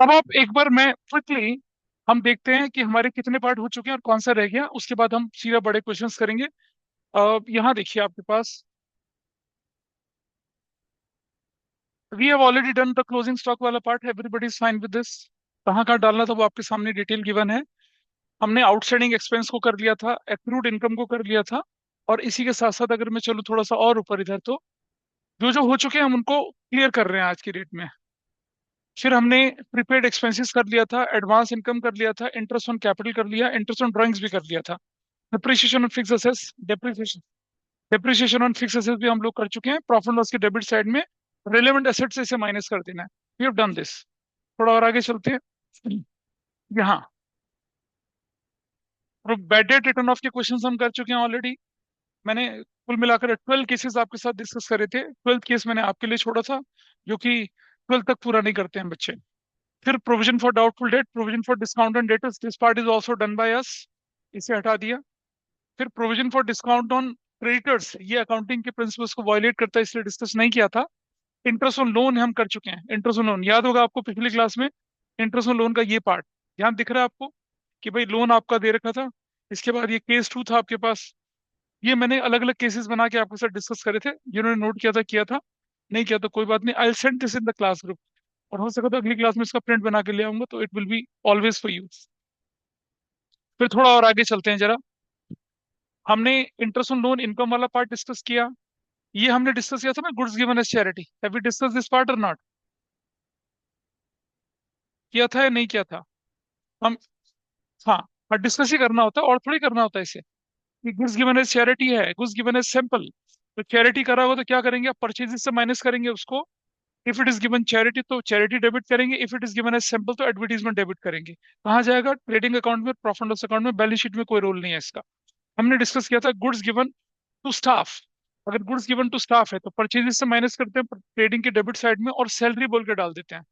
अब आप एक बार मैं क्विकली हम देखते हैं कि हमारे कितने पार्ट हो चुके हैं और कौन सा रह गया, उसके बाद हम सीधा बड़े क्वेश्चंस करेंगे। यहाँ देखिए आपके पास, we have already done the closing stock वाला part, everybody is fine with this. कहाँ कहाँ डालना था वो आपके सामने डिटेल गिवन है। हमने आउटस्टैंडिंग एक्सपेंस को कर लिया था, एक्रूड इनकम को कर लिया था, और इसी के साथ साथ अगर मैं चलूँ थोड़ा सा और ऊपर इधर, तो जो जो हो चुके हैं हम उनको क्लियर कर रहे हैं आज की डेट में। फिर हमने प्रीपेड एक्सपेंसेस कर लिया था, एडवांस इनकम कर लिया था, इंटरेस्ट ऑन कैपिटल कर लिया, इंटरेस्ट ऑन ड्राइंग्स भी कर लिया था, depreciation on fix assets, depreciation on fix assets भी हम लोग कर चुके हैं। प्रॉफिट लॉस के डेबिट साइड में रिलेवेंट एसेट से इसे माइनस कर देना है। We have done this. थोड़ा और आगे चलते हैं। यहाँ बैड डेट रिटर्न ऑफ के क्वेश्चन हम कर चुके हैं ऑलरेडी। मैंने कुल मिलाकर 12 केसेस आपके साथ डिस्कस करे थे। 12th केस मैंने आपके लिए छोड़ा था, जो कि 12 तक पूरा नहीं करते हैं बच्चे। फिर provision for doubtful debt, provision for discount on debtors, this part is also done by us, इसे हटा दिया। फिर provision for discount on creditors, ये अकाउंटिंग के प्रिंसिपल्स को वायलेट करता है, इसलिए डिस्कस नहीं किया था। इंटरेस्ट ऑन लोन हम कर चुके हैं। इंटरेस्ट ऑन लोन याद होगा आपको, पिछली क्लास में इंटरेस्ट ऑन लोन का ये पार्ट ध्यान दिख रहा है आपको, कि भाई लोन आपका दे रखा था। इसके बाद ये केस 2 था आपके पास। ये मैंने अलग अलग केसेस बना के आपके साथ डिस्कस करे थे, जिन्होंने नोट किया था, नहीं किया तो कोई बात नहीं। I send this in the class group, और हो सका तो अगली क्लास में इसका प्रिंट बना के ले आऊंगा, तो it will be always for you. फिर थोड़ा और आगे चलते हैं जरा। हमने इंटरेस्ट ऑन लोन इनकम वाला पार्ट डिस्कस किया। ये हमने डिस्कस किया था ना, goods given as charity. Have we discuss this part or not? किया था या नहीं किया था? हम, हाँ, और डिस्कस ही करना होता है और थोड़ी करना होता है इसे, कि गुड्स गिवन एज चैरिटी है, गुड्स गिवन एज सैंपल। तो चैरिटी करा होगा तो क्या करेंगे, आप परचेजेस से माइनस करेंगे उसको। If it is given charity तो चैरिटी डेबिट करेंगे, if it is given as sample तो एडवर्टीजमेंट डेबिट करेंगे। कहाँ जाएगा? ट्रेडिंग अकाउंट में, प्रॉफिट लॉस अकाउंट में, बैलेंस शीट में कोई रोल नहीं है इसका। हमने डिस्कस किया था गुड्स गिवन टू स्टाफ। अगर गुड्स गिवन टू स्टाफ है तो परचेजेस से माइनस करते हैं ट्रेडिंग के डेबिट साइड में, और सैलरी बोल के डाल देते हैं,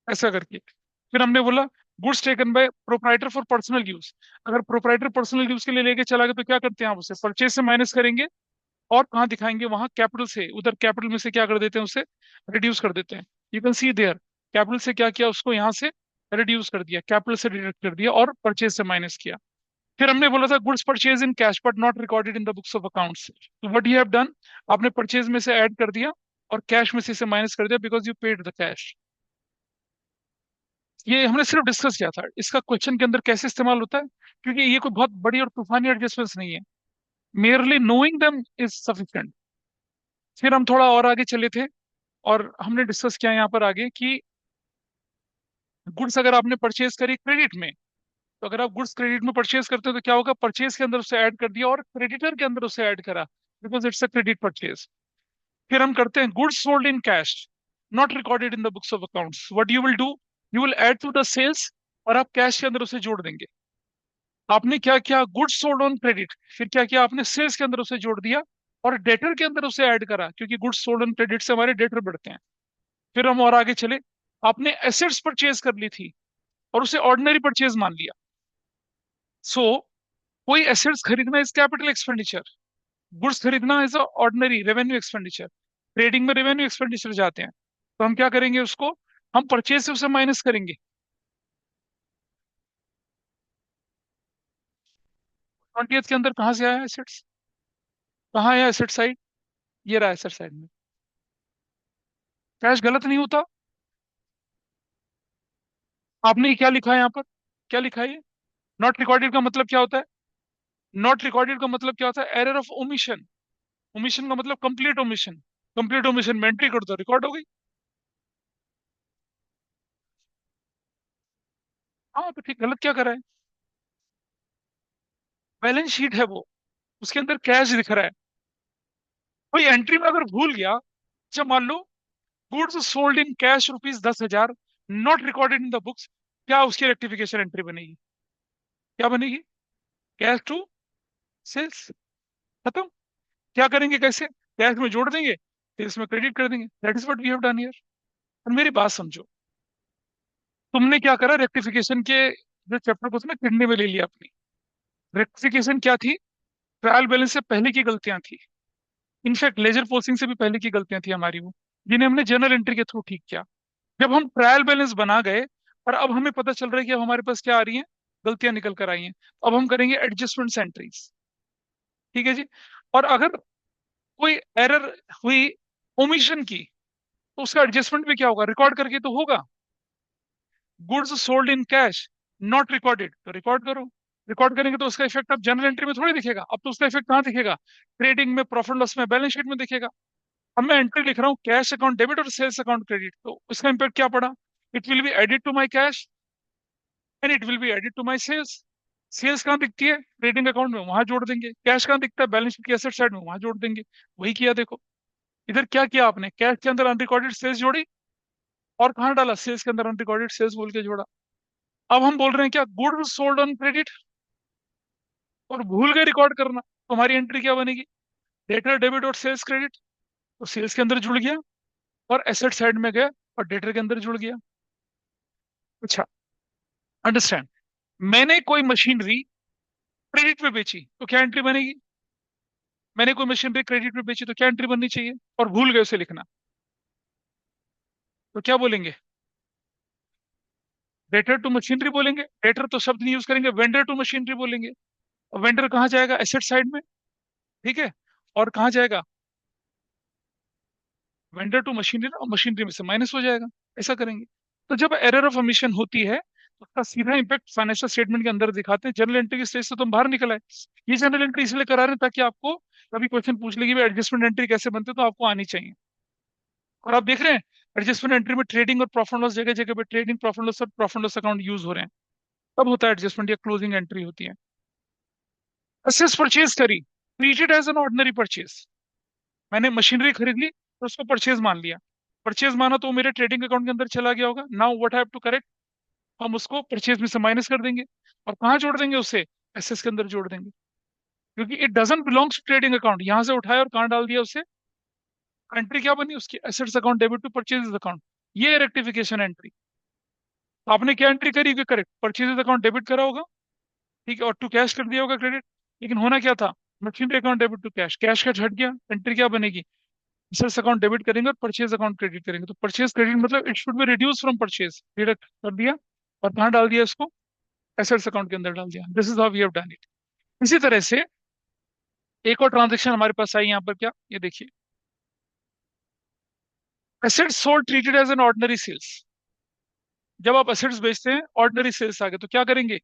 ऐसा करके। फिर हमने बोला goods taken by proprietor for personal use. अगर प्रोप्राइटर पर्सनल यूज के लिए लेके चला गया तो क्या करते हैं, आप उसे परचेज से माइनस करेंगे, और कहाँ दिखाएंगे, वहां कैपिटल से, उधर कैपिटल में से क्या कर देते हैं, उसे रिड्यूस कर देते हैं। You can see there, capital से क्या किया, उसको यहाँ से रिड्यूस कर दिया, कैपिटल से डिडक्ट कर दिया, और परचेज से माइनस किया। फिर हमने बोला था goods purchase in cash but not recorded in the books of accounts, तो व्हाट यू हैव डन, आपने परचेज में से ऐड कर दिया और कैश में से इसे माइनस कर दिया, because you paid the cash. ये हमने सिर्फ डिस्कस किया था, इसका क्वेश्चन के अंदर कैसे इस्तेमाल होता है, क्योंकि ये कोई बहुत बड़ी और तूफानी एडजस्टमेंट्स नहीं है। Merely knowing them is sufficient. फिर हम थोड़ा और आगे चले थे, और हमने डिस्कस किया यहाँ पर आगे कि गुड्स अगर आपने परचेज करी क्रेडिट में, तो अगर आप गुड्स क्रेडिट में परचेज करते हो तो क्या होगा, परचेज के अंदर उसे ऐड कर दिया और क्रेडिटर के अंदर उसे ऐड करा, because it's a credit purchase. फिर हम करते हैं goods sold in cash not recorded in the books of accounts, what you will do, you will add to the sales, और आप कैश के अंदर उसे जोड़ देंगे। आपने क्या किया, गुड्स सोल्ड ऑन क्रेडिट, फिर क्या किया आपने, सेल्स के अंदर उसे जोड़ दिया, और डेटर के अंदर उसे ऐड करा, क्योंकि गुड्स सोल्ड ऑन क्रेडिट से हमारे डेटर बढ़ते हैं। फिर हम और आगे चले, आपने एसेट्स परचेज कर ली थी और उसे ऑर्डिनरी परचेज मान लिया। सो कोई एसेट्स खरीदना इज कैपिटल एक्सपेंडिचर, गुड्स खरीदना is ordinary revenue expenditure. Trading में रेवेन्यू एक्सपेंडिचर जाते हैं, तो हम क्या करेंगे उसको, हम परचेज से उसे माइनस करेंगे। 20th के अंदर कहाँ से आया एसेट्स, कहाँ आया एसेट साइड, ये रहा एसेट साइड में। कैश गलत नहीं होता। आपने ये क्या लिखा है यहाँ पर, क्या लिखा है ये, नॉट रिकॉर्डेड का मतलब क्या होता है, नॉट रिकॉर्डेड का मतलब क्या होता है, एरर ऑफ ओमिशन। ओमिशन का मतलब कंप्लीट ओमिशन, कंप्लीट ओमिशन में एंट्री कर दो, रिकॉर्ड हो गई। हाँ तो ठीक, गलत क्या करा है, बैलेंस शीट है वो, उसके अंदर कैश दिख रहा है। कोई एंट्री में अगर भूल गया, जब मान लो goods sold in cash rupees 10,000 not recorded in the books, क्या उसकी रेक्टिफिकेशन एंट्री बनेगी, क्या बनेगी, कैश टू सेल्स, खत्म। क्या करेंगे, कैसे, कैश में जोड़ देंगे, फिर इसमें क्रेडिट कर देंगे, that is what we have done here. और मेरी बात समझो, तुमने क्या करा, रेक्टिफिकेशन के जो चैप्टर को ना किडनी में ले लिया अपनी। रेक्टिफिकेशन क्या थी, ट्रायल बैलेंस से पहले की गलतियां थी, इनफैक्ट लेजर पोस्टिंग से भी पहले की गलतियां थी हमारी वो, जिन्हें हमने जर्नल एंट्री के थ्रू ठीक किया। जब हम ट्रायल बैलेंस बना गए, और अब हमें पता चल रहा है कि अब हमारे पास क्या आ रही है, गलतियां निकल कर आई हैं। तो अब हम करेंगे एडजस्टमेंट एंट्रीज। ठीक है जी। और अगर कोई एरर हुई ओमिशन की, तो उसका एडजस्टमेंट भी क्या होगा, रिकॉर्ड करके तो होगा। Goods sold in cash not recorded, तो रिकॉर्ड करो। रिकॉर्ड करेंगे तो उसका इफेक्ट अब जनरल एंट्री में थोड़ी दिखेगा, अब तो उसका इफेक्ट कहाँ दिखेगा, ट्रेडिंग में, प्रॉफिट लॉस में, बैलेंस शीट में दिखेगा। अब मैं एंट्री लिख रहा हूँ कैश अकाउंट डेबिट और सेल्स अकाउंट क्रेडिट, तो इसका इम्पैक्ट क्या पड़ा, it will be added to my cash and it will be added to my sales. Sales कहाँ दिखती है, ट्रेडिंग अकाउंट में, वहां जोड़ देंगे। कैश कहाँ दिखता है, बैलेंस शीट की एसेट साइड में, वहां जोड़ देंगे। वही किया देखो, इधर क्या किया आपने, कैश के अंदर अनरिकॉर्डेड सेल्स जोड़ी, और कहाँ डाला, सेल्स के अंदर अनरिकॉर्डेड सेल्स बोल के जोड़ा। अब हम बोल रहे हैं क्या, गुड सोल्ड ऑन क्रेडिट, और भूल गए रिकॉर्ड करना, तो हमारी एंट्री क्या बनेगी, डेटर डेबिट और सेल्स क्रेडिट। तो सेल्स के अंदर जुड़ गया, और एसेट साइड में गया, और डेटर के अंदर जुड़ गया। अच्छा, अंडरस्टैंड। मैंने कोई मशीनरी क्रेडिट पे बेची तो क्या एंट्री बनेगी, मैंने कोई मशीनरी क्रेडिट पे बेची तो क्या एंट्री बननी चाहिए, और भूल गए उसे लिखना, तो क्या बोलेंगे, डेटर टू मशीनरी बोलेंगे। डेटर तो शब्द नहीं यूज करेंगे, वेंडर टू मशीनरी बोलेंगे। और वेंडर कहाँ जाएगा, एसेट साइड में। ठीक है। और कहाँ जाएगा, वेंडर टू मशीनरी, और मशीनरी में से माइनस हो जाएगा। ऐसा करेंगे। तो जब एरर ऑफ ओमिशन होती है तो उसका सीधा इम्पैक्ट फाइनेंशियल स्टेटमेंट के अंदर दिखाते हैं, जनरल एंट्री की स्टेज से तुम बाहर निकल आए। ये जनरल एंट्री इसलिए करा रहे हैं ताकि आपको कभी क्वेश्चन पूछ लेगी एडजस्टमेंट एंट्री कैसे बनते हैं, तो आपको आनी चाहिए। और आप देख रहे हैं एडजस्टमेंट एंट्री में ट्रेडिंग और प्रॉफिट लॉस, जगह जगह पे ट्रेडिंग प्रॉफिट लॉस और प्रॉफिट लॉस अकाउंट यूज हो रहे हैं। तब होता है एडजस्टमेंट, या क्लोजिंग एंट्री होती है। असेस परचेज करी, treated as an ordinary purchase. मैंने मशीनरी खरीद ली तो उसको परचेज मान लिया। परचेज माना तो वो मेरे ट्रेडिंग अकाउंट के अंदर चला गया होगा। Now what have to correct, हम उसको परचेज में से माइनस कर देंगे। और कहाँ जोड़ देंगे उसे, एसेस के अंदर जोड़ देंगे, क्योंकि it doesn't belongs to trading account. यहाँ से उठाया और कहाँ डाल दिया उसे, एंट्री क्या बनी उसकी, assets account debit to purchase account. ये रेक्टिफिकेशन एंट्री। तो आपने क्या एंट्री करी, करेक्ट, परचेज अकाउंट डेबिट करा होगा, ठीक है, और टू कैश कर दिया होगा क्रेडिट। लेकिन होना क्या था, machinery account debit to cash, cash का हट गया, एंट्री क्या बनेगी, सेल्स अकाउंट डेबिट करेंगे और परचेज अकाउंट क्रेडिट करेंगे। तो परचेज क्रेडिट मतलब it should be reduce from purchase, deduct कर दिया, और कहाँ डाल दिया इसको, एसेट्स अकाउंट के अंदर डाल दिया। This is how we have done it. इसी तरह से एक और ट्रांजेक्शन हमारे पास आई यहाँ पर, क्या, ये देखिए, assets sold treated as an ordinary sales. जब आप एसेट्स बेचते हैं, ऑर्डिनरी सेल्स आ गए, तो क्या करेंगे,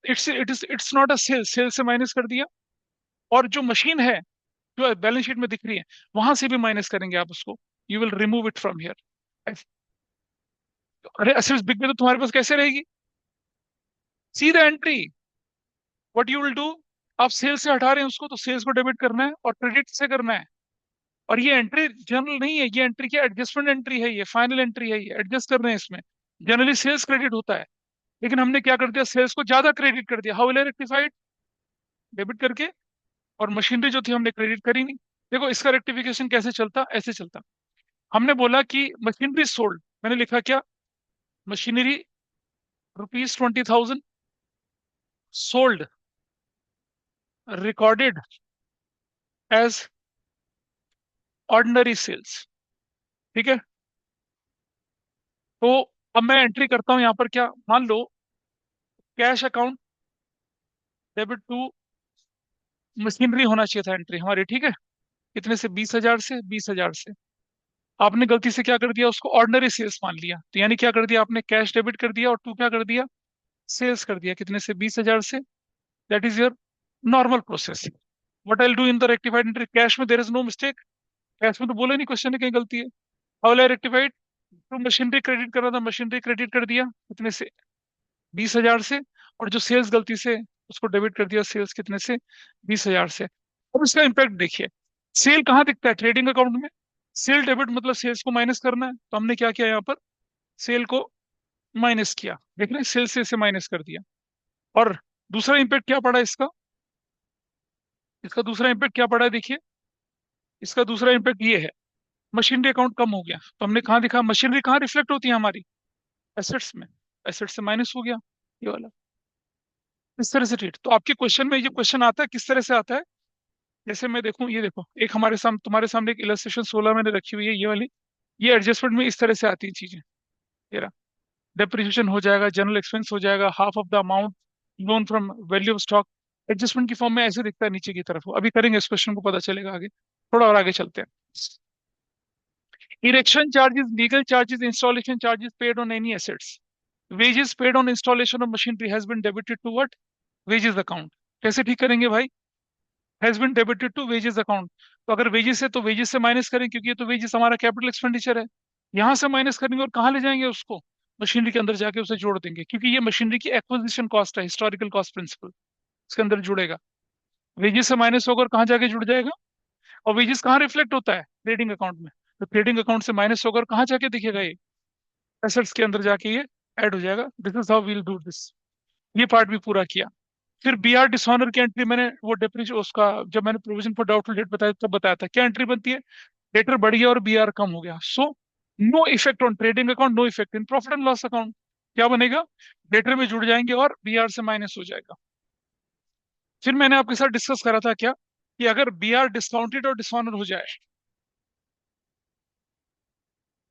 it's not a sales, sales से माइनस कर दिया। और जो मशीन है, जो बैलेंस शीट में दिख रही है, वहां से भी माइनस करेंगे आप उसको, you will remove it from here. अरे एसेट्स बिक में तो तुम्हारे पास कैसे रहेगी, see the entry, what you will do, आप सेल्स से हटा रहे हैं उसको, तो सेल्स को डेबिट करना है और क्रेडिट से करना है। और ये एंट्री जनरल नहीं है, ये एंट्री क्या, एडजस्टमेंट एंट्री है, ये फाइनल एंट्री है, ये एडजस्ट कर रहे हैं इसमें। जनरली सेल्स क्रेडिट होता है, लेकिन हमने क्या कर दिया, सेल्स को ज्यादा क्रेडिट कर दिया। How will I rectified, debit करके, और मशीनरी जो थी हमने क्रेडिट करी नहीं। देखो इसका रेक्टिफिकेशन कैसे चलता, ऐसे चलता, हमने बोला कि मशीनरी सोल्ड, मैंने लिखा क्या, machinery ₹20,000 sold, recorded as ordinary sales. ठीक है। तो अब मैं एंट्री करता हूं यहाँ पर, क्या, मान लो cash account debit to machinery होना चाहिए था एंट्री हमारी, ठीक है, कितने से, 20,000 से, 20,000 से। आपने गलती से क्या कर दिया, उसको ऑर्डिनरी सेल्स मान लिया, तो यानी क्या कर दिया आपने, कैश डेबिट कर दिया और टू क्या कर दिया, सेल्स कर दिया, कितने से, 20,000 से। That is your normal process. What I do in the rectified entry, cash में there is no mistake, cash में तो बोले नहीं क्वेश्चन में कहीं गलती है। हाउ आई रेक्टिफाइड, तो मशीनरी क्रेडिट कर रहा था, मशीनरी क्रेडिट कर दिया, कितने से, 20,000 से। और जो सेल्स गलती से, उसको डेबिट कर दिया, सेल्स कितने से, 20,000 से। अब इसका इम्पैक्ट देखिए, सेल कहाँ दिखता है, ट्रेडिंग अकाउंट में। सेल डेबिट मतलब सेल्स को माइनस करना है, तो हमने क्या किया यहाँ पर, सेल को माइनस किया, देख रहे हैं, सेल से इसे माइनस कर दिया। और दूसरा इम्पैक्ट क्या पड़ा इसका, इसका दूसरा इम्पैक्ट क्या पड़ा है, देखिए, इसका दूसरा इम्पैक्ट ये है, मशीनरी अकाउंट कम हो गया। तो हमने कहाँ दिखा, मशीनरी कहाँ रिफ्लेक्ट होती है हमारी, एसेट्स में, एसेट्स से माइनस हो गया, ये वाला। इस तरह से ट्रीट, तो आपके क्वेश्चन में ये क्वेश्चन आता है, किस तरह से आता है, जैसे मैं देखूं, ये देखो, एक हमारे सामने, तुम्हारे सामने एक इलस्ट्रेशन 16 मैंने रखी हुई है, ये वाली, ये एडजस्टमेंट में इस तरह से आती है चीजें, ये रहा। डेप्रिसिएशन हो जाएगा, जनरल एक्सपेंस हो जाएगा, half of the amount loan from value of stock. Adjustment की फॉर्म में ऐसे दिखता है नीचे की तरफ, अभी करेंगे इस क्वेश्चन को, पता चलेगा आगे। थोड़ा और आगे चलते हैं। Erection charges, legal charges, installation charges paid on any assets, wages paid on installation of machinery has been debited to what? Wages account। कैसे ठीक करेंगे भाई? has been debited to wages account। तो अगर wages है तो wages से minus करें, क्योंकि ये तो wages हमारा कैपिटल एक्सपेंडिचर है। यहां से माइनस करेंगे और कहाँ ले जाएंगे उसको? मशीनरी के अंदर जाके उसे जोड़ देंगे, क्योंकि ये मशीनरी की एक्विजिशन कॉस्ट है, हिस्टोरिकल कॉस्ट प्रिंसिपल इसके अंदर जुड़ेगा। वेजेस से माइनस होकर कहाँ जाके जुड़ जाएगा? और वेजेस कहाँ रिफ्लेक्ट होता है? ट्रेडिंग अकाउंट में। तो ट्रेडिंग अकाउंट से माइनस होकर कहाँ जाके दिखेगा ये? एसेट्स के अंदर जाके ये ऐड हो जाएगा। This is how we'll do this. ये पार्ट भी पूरा किया। फिर बी आर डिसऑनर की एंट्री मैंने वो डेप्रिश उसका, जब मैंने प्रोविजन फॉर डाउटफुल डेट बताया तब बताया था क्या एंट्री बनती है। डेटर बढ़ गया और बी आर कम हो गया, so no effect on trading account, no effect in profit and loss account. क्या बनेगा? डेटर में जुड़ जाएंगे और बी आर से माइनस हो जाएगा। फिर मैंने आपके साथ डिस्कस करा था क्या, कि अगर बी आर डिस्काउंटेड और डिसऑनर हो जाए,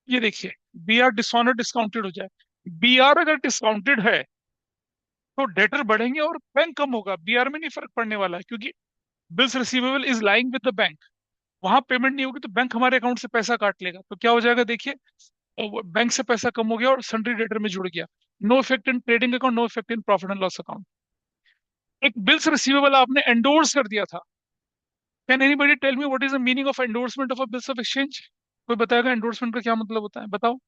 ये देखिए, बी आर डिसऑनर डिस्काउंटेड हो जाए, बी आर अगर डिस्काउंटेड है तो डेटर बढ़ेंगे और बैंक कम होगा, बी आर में नहीं फर्क पड़ने वाला है, क्योंकि bills receivable is lying with the bank. वहां पेमेंट नहीं होगी तो बैंक हमारे अकाउंट से पैसा काट लेगा, तो क्या हो जाएगा देखिए, बैंक से पैसा कम हो गया और सन्ड्री डेटर में जुड़ गया। No effect in trading account, no effect in profit and loss account. एक बिल्स रिसीवेबल आपने एंडोर्स कर दिया था। Can anybody tell me what is the meaning of endorsement of a bills of exchange? कोई बताएगा एंडोर्समेंट का क्या मतलब होता है? बताओ।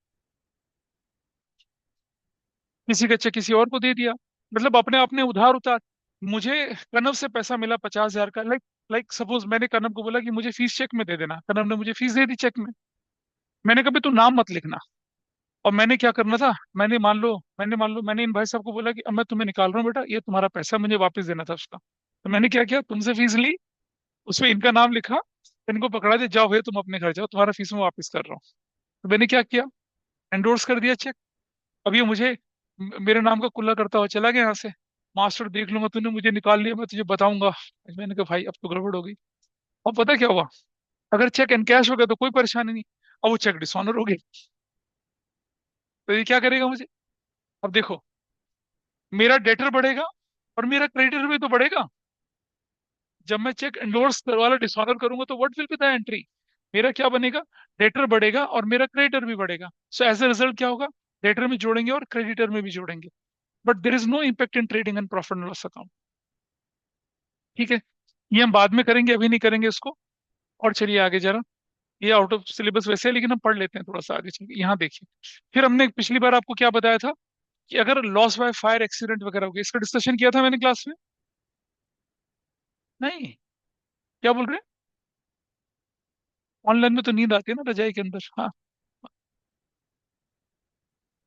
किसी का चेक किसी और को दे दिया, मतलब अपने अपने उधार उतार। मुझे कनव से पैसा मिला 50,000 का, लाइक लाइक सपोज मैंने कनव को बोला कि मुझे फीस चेक में दे देना, कनव ने मुझे फीस दे दी चेक में। मैंने कभी तू नाम मत लिखना। और मैंने क्या करना था, मैंने मैंने इन भाई साहब को बोला कि अब मैं तुम्हें निकाल रहा हूँ बेटा, ये तुम्हारा पैसा मुझे वापस देना था उसका। तो मैंने क्या किया, तुमसे फीस ली, उसमें इनका नाम लिखा, इनको पकड़ा दिया, जाओ भैया तुम अपने घर जाओ, तुम्हारा फीस मैं वापस कर रहा हूँ। तो मैंने क्या किया, एंडोर्स कर दिया चेक। अब ये मुझे मेरे नाम का कुल्ला करता हुआ चला गया यहाँ से। मास्टर देख लूंगा, तूने मुझे निकाल लिया, मैं तुझे बताऊंगा। मैंने कहा भाई अब तो गड़बड़ हो गई। अब पता क्या हुआ, अगर चेक एनकैश हो गया तो कोई परेशानी नहीं, अब वो चेक डिसऑनर हो गया। तो ये क्या करेगा मुझे? अब देखो, मेरा डेटर बढ़ेगा और मेरा क्रेडिटर भी तो बढ़ेगा। जब मैं चेक एंडोर्स वाला डिसऑनर करूंगा तो what will be the entry? मेरा क्या बनेगा? डेटर बढ़ेगा और मेरा क्रेडिटर भी बढ़ेगा। सो एज ए रिजल्ट क्या होगा? डेटर में जोड़ेंगे और क्रेडिटर में भी जोड़ेंगे, but there is no impact in trading and profit and loss account. ठीक है, ये हम बाद में करेंगे, अभी नहीं करेंगे इसको। और चलिए आगे जरा, ये आउट ऑफ सिलेबस वैसे है लेकिन हम पढ़ लेते हैं थोड़ा सा आगे चल के। यहाँ देखिए, फिर हमने पिछली बार आपको क्या बताया था, कि अगर लॉस बाय फायर एक्सीडेंट वगैरह हो गया, इसका डिस्कशन किया था मैंने क्लास में। नहीं, क्या बोल रहे हैं? ऑनलाइन में तो नींद आती है ना रजाई के अंदर, हाँ।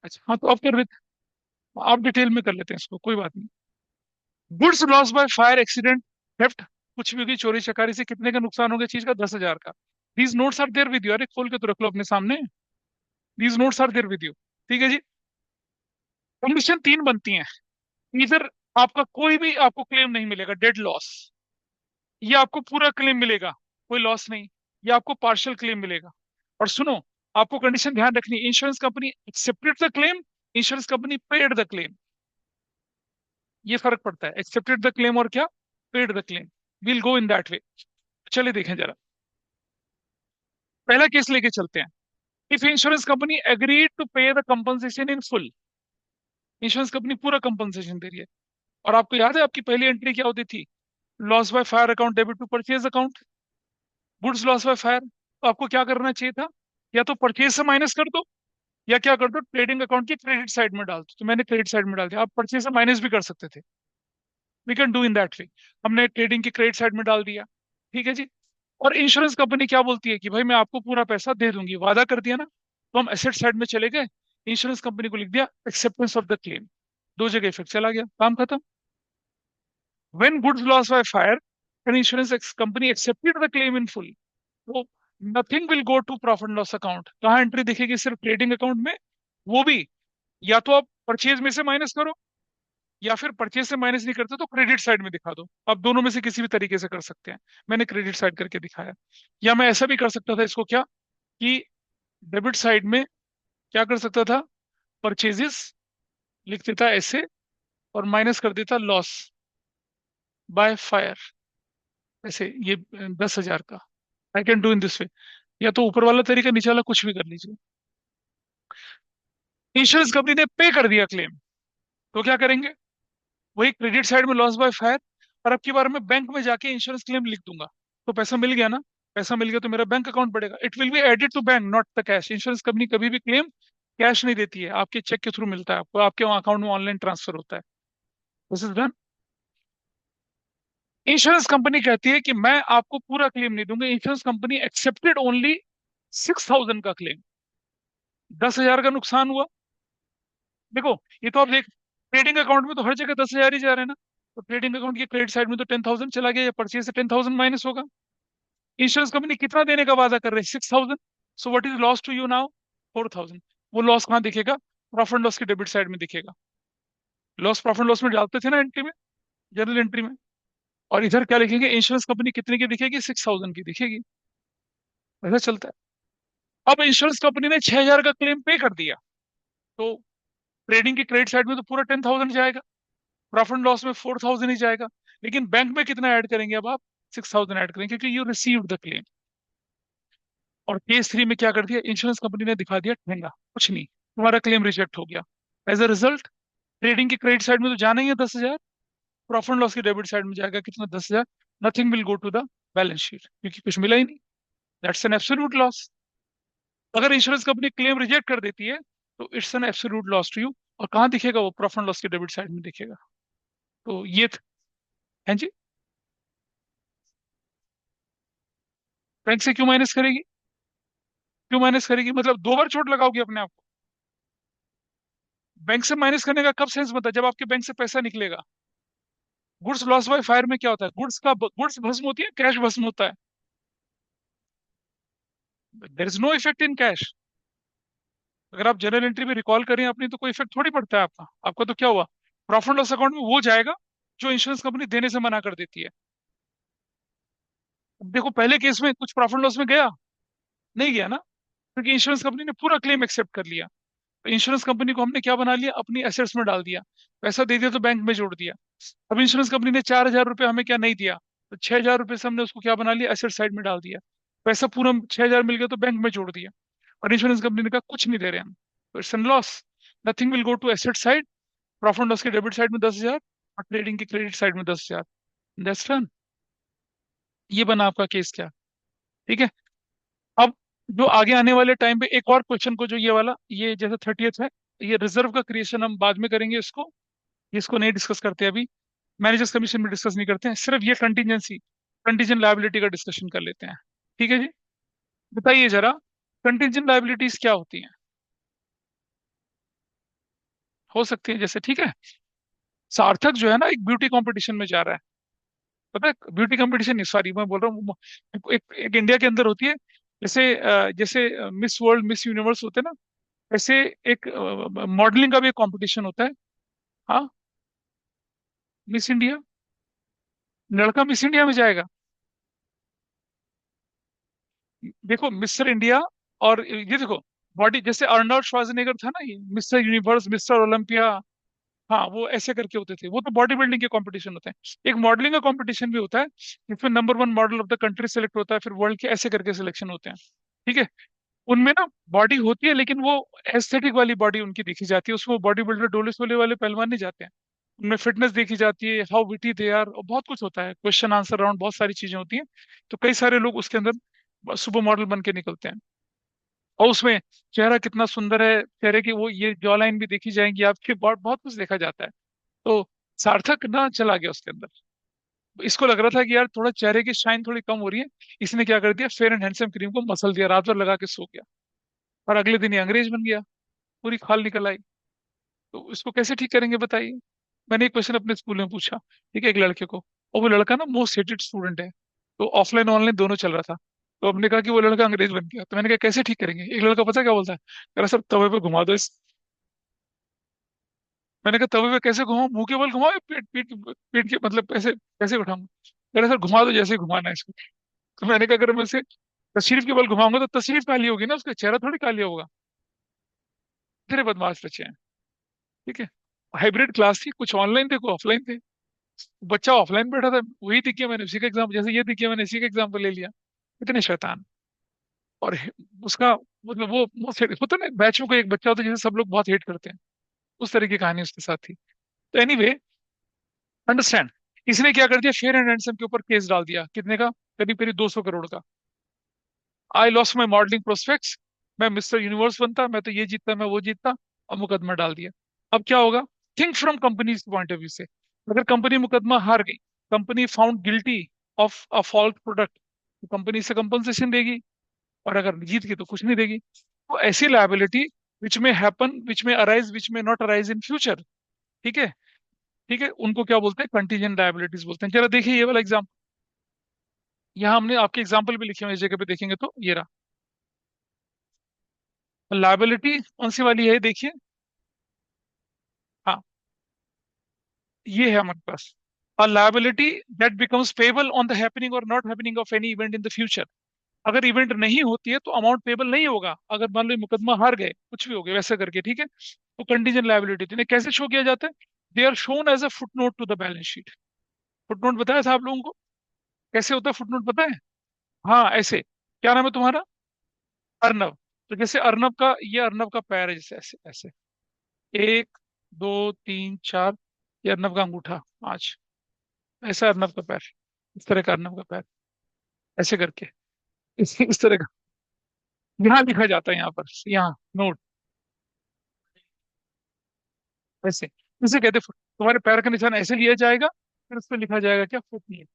अच्छा हाँ, तो आप कर लेते, आप डिटेल में कर लेते हैं इसको, कोई बात नहीं। Goods loss by fire accident, theft, कुछ भी होगी, चोरी चकारी से कितने का नुकसान हो गया चीज का? 10,000 का। These notes are there with you, अरे खोल के तो रख लो अपने सामने। These notes are there with you. ठीक है जी। कंडीशन तीन बनती हैं, इधर आपका कोई भी आपको क्लेम नहीं मिलेगा, डेड लॉस, या आपको पूरा क्लेम मिलेगा, कोई लॉस नहीं, या आपको पार्शियल क्लेम मिलेगा। और सुनो, आपको कंडीशन ध्यान रखनी, insurance company accepted the claim, insurance company paid the claim. ये फर्क पड़ता है, एक्सेप्टेड द क्लेम और क्या, paid the claim. Will go in that way. चलिए देखें जरा, पहला केस लेके चलते हैं। If insurance company agreed to pay the compensation in full, insurance company पूरा कंपनसेशन दे रही है, और आपको याद है आपकी पहली एंट्री क्या होती थी? Loss by fire account debit to purchase account, goods loss by fire. तो आपको क्या करना चाहिए था, या तो परचेज से माइनस कर दो, या क्या कर दो, ट्रेडिंग अकाउंट की क्रेडिट साइड में डाल दो। तो मैंने क्रेडिट साइड में डाल दिया, आप परचेज से माइनस भी कर सकते थे, we can do in that way. हमने ट्रेडिंग की क्रेडिट साइड में डाल दिया। ठीक है जी। और इंश्योरेंस कंपनी क्या बोलती है कि भाई मैं आपको पूरा पैसा दे दूंगी, वादा कर दिया ना, तो हम एसेट साइड में चले गए, इंश्योरेंस कंपनी को लिख दिया एक्सेप्टेंस ऑफ द क्लेम, दो जगह इफेक्ट चला गया, काम खत्म। When goods loss by fire and insurance company accepted the claim in full, तो nothing will go to profit loss account. कहाँ एंट्री दिखेगी? सिर्फ ट्रेडिंग अकाउंट में, वो भी या तो आप परचेज में से माइनस करो, या फिर परचेज से माइनस नहीं करते तो क्रेडिट साइड में दिखा दो। आप दोनों में से किसी भी तरीके से कर सकते हैं, मैंने क्रेडिट साइड करके दिखाया। या मैं ऐसा भी कर सकता था इसको, क्या कि डेबिट साइड में क्या कर सकता था, परचेजेस लिख देता ऐसे, और माइनस कर देता लॉस बाय फायर, ऐसे ये 10,000 का। I can do in this way, या तो ऊपर वाला तरीका, नीचे वाला कुछ भी कर लीजिए। इंश्योरेंस कंपनी ने पे कर दिया क्लेम, तो क्या करेंगे? वही क्रेडिट साइड में लॉस बाय फायर, और अब की बार मैं बैंक में जाके इंश्योरेंस क्लेम लिख दूंगा, तो पैसा मिल गया ना। पैसा मिल गया तो मेरा बैंक अकाउंट बढ़ेगा, it will be added to bank not the cash. Insurance company कभी भी क्लेम कैश नहीं देती है, आपके चेक के थ्रू मिलता है आपको, आपके अकाउंट में ऑनलाइन ट्रांसफर होता है। This is done. Insurance company कहती है कि मैं आपको पूरा क्लेम नहीं दूंगा, इंश्योरेंस कंपनी एक्सेप्टेड ओनली 6,000 का क्लेम। 10,000 का नुकसान हुआ। देखो, ये तो आप देख, ट्रेडिंग अकाउंट में तो हर जगह 10,000 ही जा रहे हैं ना, तो ट्रेडिंग अकाउंट की क्रेडिट साइड में तो 10,000 चला गया, या परचेज से 10,000 माइनस होगा। इंश्योरेंस कंपनी कितना देने का वादा कर रही है? 6,000। So what is loss to you now? 4,000। वो लॉस कहाँ दिखेगा? प्रॉफिट एंड लॉस की डेबिट साइड में दिखेगा। लॉस प्रॉफिट लॉस में डालते थे ना एंट्री में, जनरल एंट्री में। और इधर क्या लिखेंगे? इंश्योरेंस कंपनी कितने की दिखेगी? 6,000 की दिखेगी। ऐसा चलता है। अब इंश्योरेंस कंपनी ने 6,000 का क्लेम पे कर दिया, तो ट्रेडिंग की क्रेडिट साइड में तो पूरा 10,000 जाएगा, प्रॉफिट एंड लॉस में 4,000 ही जाएगा। लेकिन बैंक में कितना ऐड करेंगे अब आप? 6,000 ऐड करेंगे, क्योंकि यू रिसीव्ड द क्लेम। और केस 3 में क्या कर दिया? इंश्योरेंस कंपनी ने दिखा दिया ठेंगा, कुछ नहीं, तुम्हारा क्लेम रिजेक्ट हो गया। एज अ रिजल्ट, ट्रेडिंग की क्रेडिट साइड में तो जाना ही है 10,000, प्रॉफिट एंड लॉस की डेबिट साइड में जाएगा कितना? 10,000। Nothing will go to the balance sheet, क्योंकि कुछ मिला ही नहीं। That's an absolute loss. अगर इंश्योरेंस कंपनी क्लेम रिजेक्ट कर देती है, तो it's an absolute loss to you. और कहाँ दिखेगा वो? प्रॉफिट एंड लॉस की डेबिट साइड में दिखेगा। तो ये है जी। बैंक से क्यों माइनस करेगी? क्यों माइनस करेगी मतलब? 2 बार चोट लगाओगे अपने आप को। बैंक से माइनस करने का कब सेंस बनता है? जब आपके बैंक से पैसा निकलेगा। गुड्स लॉस बाय फायर में क्या होता है? गुड्स भस्म होती है, कैश भस्म होता है। There is no effect in cash. अगर आप जनरल एंट्री में रिकॉल करें अपनी, तो कोई इफेक्ट थोड़ी पड़ता है आपका। आपका तो क्या हुआ? प्रॉफिट लॉस अकाउंट में वो जाएगा जो इंश्योरेंस कंपनी देने से मना कर देती है। अब देखो, पहले केस में कुछ प्रॉफिट लॉस में गया? नहीं गया ना, क्योंकि इंश्योरेंस कंपनी ने पूरा क्लेम एक्सेप्ट कर लिया। तो इंश्योरेंस कंपनी को हमने क्या बना लिया? अपनी एसेट्स में डाल दिया। पैसा दे दिया तो बैंक में जोड़ दिया। अब इंश्योरेंस कंपनी ने 4,000 रुपये हमें क्या नहीं दिया, तो 6,000 रुपये से हमने उसको क्या बना लिया? एसेट साइड में डाल दिया। पैसा पूरा 6,000 मिल गया तो बैंक में जोड़ दिया। और इंश्योरेंस कंपनी ने कहा कुछ नहीं दे रहे हम, तो it's an loss. Nothing will go to asset side, profit loss के डेबिट साइड में 10,000, और ट्रेडिंग की क्रेडिट साइड में 10,000। That's done. ये बना आपका केस क्या। ठीक है। अब जो आगे आने वाले टाइम पे एक और क्वेश्चन को, जो ये वाला, ये जैसे 30th है, ये रिजर्व का क्रिएशन हम बाद में करेंगे इसको। इसको नहीं डिस्कस करते अभी, मैनेजर्स कमीशन में डिस्कस नहीं करते हैं, सिर्फ ये कंटीजेंसी, कंटीजेंट लायबिलिटी का डिस्कशन कर लेते हैं। ठीक है जी। बताइए जरा, कंटीजेंट लायबिलिटीज क्या होती हैं? हो सकती है जैसे, ठीक है, सार्थक जो है ना, एक ब्यूटी कंपटीशन में जा रहा है। पता है, ब्यूटी कंपटीशन नहीं, सॉरी, मैं बोल रहा हूँ, एक इंडिया के अंदर होती है। जैसे मिस वर्ल्ड, मिस यूनिवर्स होते हैं ना, ऐसे एक मॉडलिंग का भी एक कंपटीशन होता है। हाँ, मिस इंडिया, लड़का मिस इंडिया में जाएगा। देखो, मिस्टर इंडिया, और ये देखो, बॉडी जैसे अर्नल्ड श्वार्ज़नेगर था ना, ये मिस्टर यूनिवर्स, मिस्टर ओलंपिया। हाँ, वो ऐसे करके होते थे, वो तो बॉडी बिल्डिंग के कंपटीशन होते हैं। एक मॉडलिंग का कंपटीशन भी होता है, जिसमें number 1 model of the country select होता है, फिर वर्ल्ड के ऐसे करके सिलेक्शन होते हैं। ठीक है। उनमें ना बॉडी होती है, लेकिन वो एस्थेटिक वाली बॉडी उनकी देखी जाती है, उसमें बॉडी बिल्डर डोले सोले वाले पहलवान नहीं जाते हैं। उनमें फिटनेस देखी जाती है, हाउ विटी दे आर, और बहुत कुछ होता है, क्वेश्चन आंसर राउंड, बहुत सारी चीजें होती हैं। तो कई सारे लोग उसके अंदर सुपर मॉडल बन के निकलते हैं। और उसमें चेहरा कितना सुंदर है, चेहरे की वो ये जॉ लाइन भी देखी जाएंगी आपकी, बहुत बहुत कुछ देखा जाता है। तो सार्थक ना चला गया उसके अंदर। इसको लग रहा था कि यार थोड़ा चेहरे की शाइन थोड़ी कम हो रही है। इसने क्या कर दिया? फेयर एंड हैंडसम क्रीम को मसल दिया, रात भर लगा के सो गया, और अगले दिन ही अंग्रेज बन गया, पूरी खाल निकल आई। तो इसको कैसे ठीक करेंगे बताइए। मैंने एक क्वेश्चन अपने स्कूल में पूछा, ठीक है, एक लड़के को, और वो लड़का ना मोस्ट हेटेड स्टूडेंट है, तो ऑफलाइन ऑनलाइन दोनों चल रहा था। तो हमने कहा कि वो लड़का अंग्रेज बन गया, तो मैंने कहा कैसे ठीक करेंगे? एक लड़का पता है क्या बोलता है? कह रहा सर, तवे पे घुमा दो इस। मैंने कहा तवे पे कैसे घुमाऊं? मुंह के बल घुमाओ या पीठ के मतलब कैसे कैसे उठाऊं? कह रहा सर घुमा दो जैसे ही घुमाना है इसको। तो मैंने कहा अगर मैं इसे तशरीफ के बल घुमाऊंगा तो तशरीफ काली होगी ना, उसका चेहरा थोड़ी काली होगा। तेरे बदमाश बच्चे हैं। ठीक है। हाइब्रिड क्लास थी, कुछ ऑनलाइन थे कुछ ऑफलाइन थे। बच्चा ऑफलाइन बैठा था, वही दिख गया, मैंने उसी का एग्जाम, जैसे ये दिख गया मैंने इसी का एग्जाम्पल ले लिया। इतने शैतान। और उसका मतलब वो होता है ना, बैच में कोई एक बच्चा होता है जिसे सब लोग बहुत हेट करते हैं, उस तरह की कहानी उसके साथ थी। तो एनीवे, अंडरस्टैंड, इसने क्या कर दिया, फेयर एंड हैंडसम के ऊपर केस डाल दिया, कितने का, करीब करीब 200 करोड़ का। I lost my modelling prospects, मैं मिस्टर यूनिवर्स बनता, मैं तो ये जीतता मैं वो जीतता, और मुकदमा डाल दिया। अब क्या होगा, think from companies point of view से, अगर कंपनी मुकदमा हार गई, company found guilty of a fault product, तो कंपनी से कंपनसेशन देगी, और अगर जीत गई तो कुछ नहीं देगी। तो ऐसी लायबिलिटी विच में अराइज, विच में नॉट अराइज इन फ्यूचर। ठीक है, ठीक है, उनको क्या बोलते हैं, कंटीजेंट लायबिलिटीज बोलते हैं। जरा देखिए ये वाला एग्जाम, यहाँ हमने आपके एग्जाम्पल भी लिखे हुए हैं, इस जगह पे देखेंगे तो ये रहा। लायबिलिटी कौन सी वाली है देखिए। हाँ, ये है हमारे पास, a liability that becomes payable on the happening or not happening of any event in the future. अगर इवेंट नहीं होती है तो अमाउंट पेबल नहीं होगा, अगर मान लो ये मुकदमा हार गए, कुछ भी हो गया वैसे करके, ठीक है, तो कंटीजेंट लायबिलिटी इन्हें कैसे शो किया जाता है, they are shown as a footnote to the balance sheet. Footnote बताया था आप लोगों को, कैसे होता है फुटनोट पता है? हाँ ऐसे, क्या नाम है तुम्हारा? अर्नब। तो जैसे अर्नब का, ये अर्नब का पैर है, जैसे ऐसे ऐसे, एक, दो, तीन, चार, ये अर्नब का अंगूठा, पांच, ऐसा अर्नब का पैर, इस तरह का अर्नब का पैर, ऐसे करके, इस तरह का, यहाँ लिखा जाता है, यहाँ पर, यहाँ नोट, ऐसे, इसे कहते हैं तुम्हारे पैर का निशान ऐसे लिया जाएगा, फिर उस पर लिखा जाएगा क्या, फुट।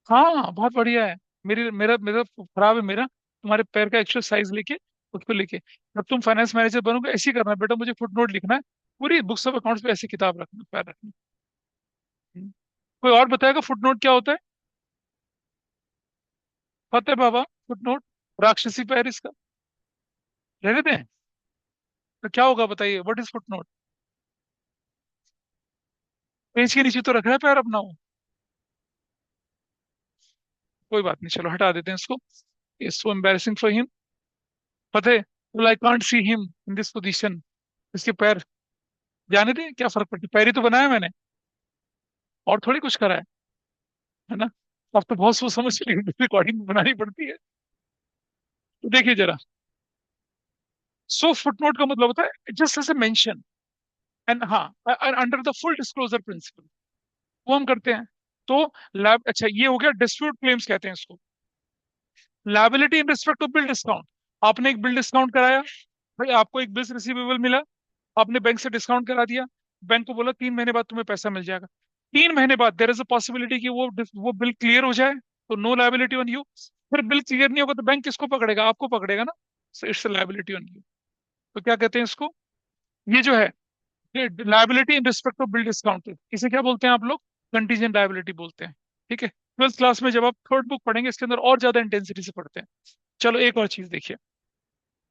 हाँ बहुत बढ़िया है। मेरी मेरा मेरा खराब है मेरा, तुम्हारे पैर का एक्चुअल साइज लेके, उस पर लिखे, जब तुम फाइनेंस मैनेजर बनोगे ऐसे ही करना बेटा, मुझे फुट नोट लिखना है, पूरी बुक्स ऑफ अकाउंट्स पे ऐसी किताब रखना, पैर रखना। हम्म। कोई और बताएगा फुट नोट क्या होता है? फतेह बाबा फुट नोट, राक्षसी पैर इसका, रहने दें, तो क्या होगा बताइए, what is foot note? Page के नीचे तो रख रहा है पैर अपना वो। कोई बात नहीं, चलो हटा देते हैं इसको, it's so embarrassing for him. Fateh, I can't see him in this position, इसके पैर, जाने दे, क्या फर्क पड़ता है, पैर ही तो बनाया मैंने, और थोड़ी कुछ करा है ना। अब तो बहुत सोच समझ के रिकॉर्डिंग बनानी पड़ती है। तो देखिए जरा, सो फुटनोट का मतलब होता है just as a mention, and हाँ, under the full disclosure principle, वो हम करते हैं। तो लैब, अच्छा ये हो गया डिस्प्यूट क्लेम्स कहते हैं इसको। Liability in respect of bill discount, आपने एक बिल डिस्काउंट कराया, भाई आपको एक बिल रिसीवेबल मिला, आपने बैंक से डिस्काउंट करा दिया, बैंक को बोला 3 महीने बाद तुम्हें पैसा मिल जाएगा, 3 महीने बाद देर इज अ पॉसिबिलिटी कि वो बिल क्लियर हो जाए, तो नो लायबिलिटी ऑन यू। फिर बिल क्लियर नहीं होगा तो बैंक किसको पकड़ेगा, आपको पकड़ेगा ना, so it's liability on you. तो क्या कहते हैं इसको, ये जो है, liability in respect of bill discounted, इसे क्या बोलते हैं आप लोग, कंटीजेंट लायबिलिटी बोलते हैं। ठीक है, ट्वेल्थ क्लास में जब आप थर्ड बुक पढ़ेंगे इसके अंदर और ज्यादा इंटेंसिटी से पढ़ते हैं। चलो एक और चीज देखिए,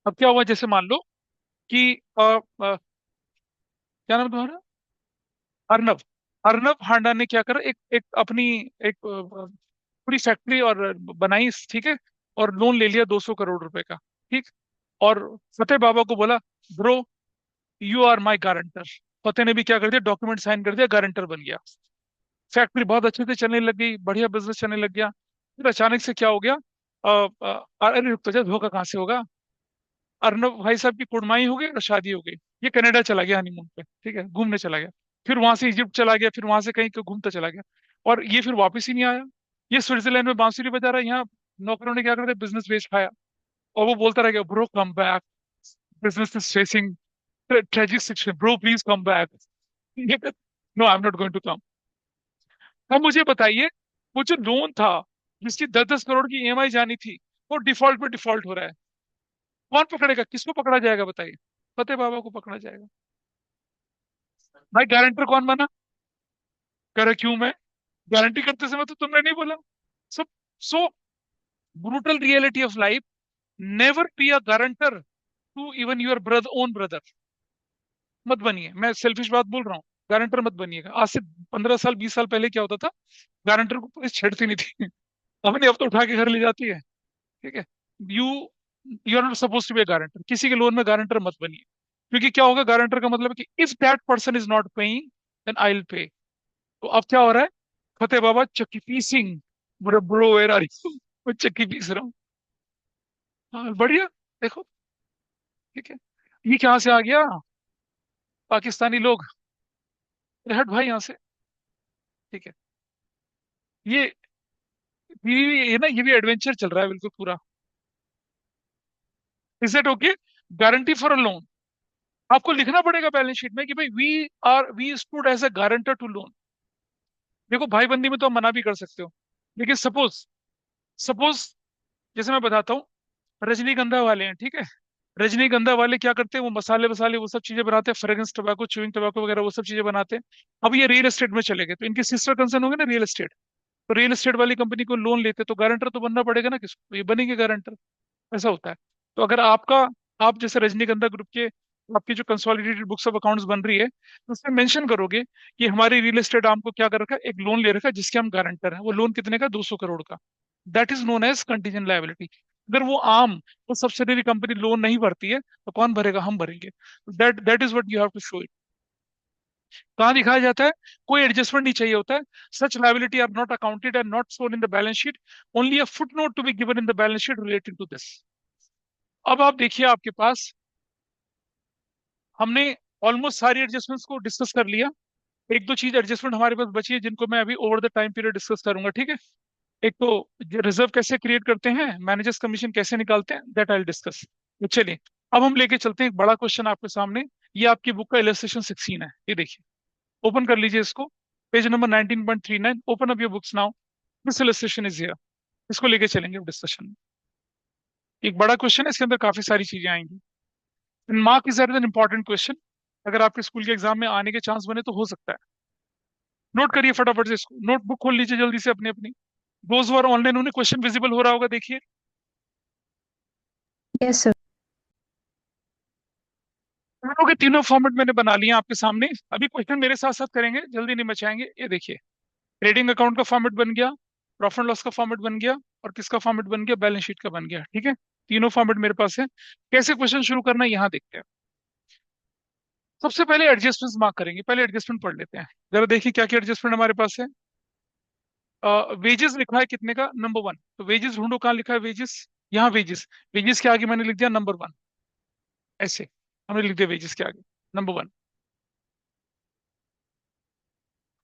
अब क्या हुआ, जैसे मान लो कि क्या नाम है तुम्हारा, अर्नब, अर्नब हांडा ने क्या करा, एक एक अपनी एक पूरी फैक्ट्री और बनाई, ठीक है, और लोन ले लिया 200 करोड़ रुपए का, ठीक, और फतेह बाबा को बोला, bro you are my guarantor. Fateh ने भी क्या कर दिया, डॉक्यूमेंट साइन कर दिया, गारंटर बन गया, फैक्ट्री बहुत अच्छे से चलने लग गई, बढ़िया बिजनेस चलने लग गया। फिर अचानक से क्या हो गया, अरे रुक तो जा, धोखा कहाँ से होगा, अर्नब भाई साहब की कुड़माई हो गई और शादी हो गई, ये कनाडा चला गया हनीमून पे, ठीक है, घूमने चला गया, फिर वहां से इजिप्ट चला गया, फिर वहां से कहीं घूमता चला गया, और ये फिर वापस ही नहीं आया। ये स्विट्जरलैंड में बांसुरी बजा रहा है, यहाँ नौकरों ने क्या करते बिजनेस बेच खाया, और वो बोलता रह गया, bro come back, business is facing tragic situation, bro please come back. ये no I am not going to come. अब मुझे बताइए, वो जो लोन था, जिसकी 10-10 करोड़ की ईएमआई जानी थी, वो डिफॉल्ट पे डिफॉल्ट हो रहा है, कौन पकड़ेगा, किसको पकड़ा जाएगा बताइए, फतेह बाबा को पकड़ा जाएगा। भाई गारंटर कौन बना, कह रहे क्यों, मैं गारंटी करते समय तो तुमने नहीं बोला। So so brutal reality of life, never be a guarantor to even your brother, own brother, मत बनिए, मैं सेल्फिश बात बोल रहा हूँ, गारंटर मत बनिएगा। आज से 15 साल 20 साल पहले क्या होता था, गारंटर को पुलिस छेड़ती नहीं थी, अपने अब तो उठा के घर ले जाती है। ठीक है, you you are not suppose to be a guarantor, किसी के लोन में गारंटर मत बनिए। क्योंकि क्या होगा, गारंटर का मतलब है कि if that person is not paying then I will pay. तो अब क्या हो रहा है, फतेह बाबा चक्की पीसिंग, bro bro where are you, मैं चक्की पीस रहा हूँ। हाँ बढ़िया, देखो, ठीक है। ये कहाँ से आ गया, पाकिस्तानी लोग, हट भाई यहाँ से, ठीक है। ये ये ना, ये भी एडवेंचर चल रहा है बिल्कुल पूरा। Is it okay? Guarantee for a loan, आपको लिखना पड़ेगा बैलेंस शीट में कि भाई we stood as a guarantor to loan. देखो भाई बंदी में तो आप मना भी कर सकते हो, लेकिन सपोज सपोज जैसे मैं बताता हूँ, रजनीगंधा वाले हैं, ठीक है। रजनीगंधा वाले क्या करते हैं, वो मसाले वसाले वो सब चीजें बनाते हैं, फ्रेग्रेंस टबैको, च्यूइंग टबैको वगैरह वो सब चीजें बनाते हैं। अब ये रियल एस्टेट में चले गए, तो इनके सिस्टर कंसर्न होंगे ना रियल एस्टेट। तो रियल एस्टेट वाली कंपनी को लोन लेते तो गारंटर तो बनना पड़ेगा ना किसको, तो ये बनेंगे गारंटर। ऐसा होता है। तो अगर आपका, आप जैसे रजनीगंधा ग्रुप के, आपकी जो कंसोलिडेटेड बुक्स ऑफ अकाउंट्स बन रही है, तो उसमें मेंशन करोगे कि हमारी रियल एस्टेट आर्म को क्या कर रखा है, एक लोन ले रखा है जिसके हम गारंटर हैं। वो लोन कितने का, 200 करोड़ का। That is known as contingent liability. अगर वो आम, वो सब्सिडरी कंपनी लोन नहीं भरती है, तो कौन भरेगा, हम भरेंगे। That that is what you have to show it. कहाँ दिखाया जाता है, कोई एडजस्टमेंट नहीं चाहिए होता है। Such liability are not accounted and not shown in the balance sheet, only a foot note to be given in the balance sheet related to this. अब आप देखिए आपके पास, हमने ऑलमोस्ट सारी एडजस्टमेंट्स को डिस्कस कर लिया। एक दो चीज एडजस्टमेंट हमारे पास बची है, जिनको मैं अभी over the time period discuss करूंगा, ठीक है। एक तो रिजर्व कैसे क्रिएट करते हैं, मैनेजर्स कमीशन कैसे निकालते हैं, दैट आई डिस्कस। तो चलिए, अब हम लेके चलते हैं एक बड़ा क्वेश्चन आपके सामने। ये आपकी बुक का इलस्ट्रेशन 16 है, ये देखिए। ओपन कर लीजिए इसको, page number 19.39, open up your books now. This illustration is here. इसको लेके चलेंगे डिस्कशन में। एक बड़ा क्वेश्चन है, इसके अंदर काफी सारी चीजें आएंगी। Mark is an important question, अगर आपके स्कूल के एग्जाम में आने के चांस बने तो हो सकता है। नोट करिए फटाफट से इसको, नोटबुक खोल लीजिए जल्दी से अपनी अपनी। दोज वर ऑनलाइन, उन्हें क्वेश्चन विजिबल हो रहा होगा, देखिए। Yes sir. तीनों के तीनों फॉर्मेट मैंने बना लिए हैं आपके सामने। अभी क्वेश्चन मेरे साथ साथ करेंगे, जल्दी नहीं मचाएंगे। ये देखिए, ट्रेडिंग अकाउंट का फॉर्मेट बन गया, प्रॉफिट एंड लॉस का फॉर्मेट बन गया, और किसका फॉर्मेट बन गया, बैलेंस शीट का बन गया, ठीक है। तीनों फॉर्मेट मेरे पास है। कैसे क्वेश्चन शुरू करना है यहाँ देखते हैं। सबसे पहले एडजस्टमेंट्स मार्क करेंगे, पहले एडजस्टमेंट पढ़ लेते हैं। जरा देखिए क्या क्या एडजस्टमेंट हमारे पास है। वेजेस लिखा है कितने का, नंबर वन। तो वेजेस ढूंढो, कहाँ लिखा है वेजेस, यहाँ वेजेस। वेजेस के आगे मैंने लिख दिया नंबर वन, ऐसे हमने लिख दिया वेजेस के आगे नंबर वन,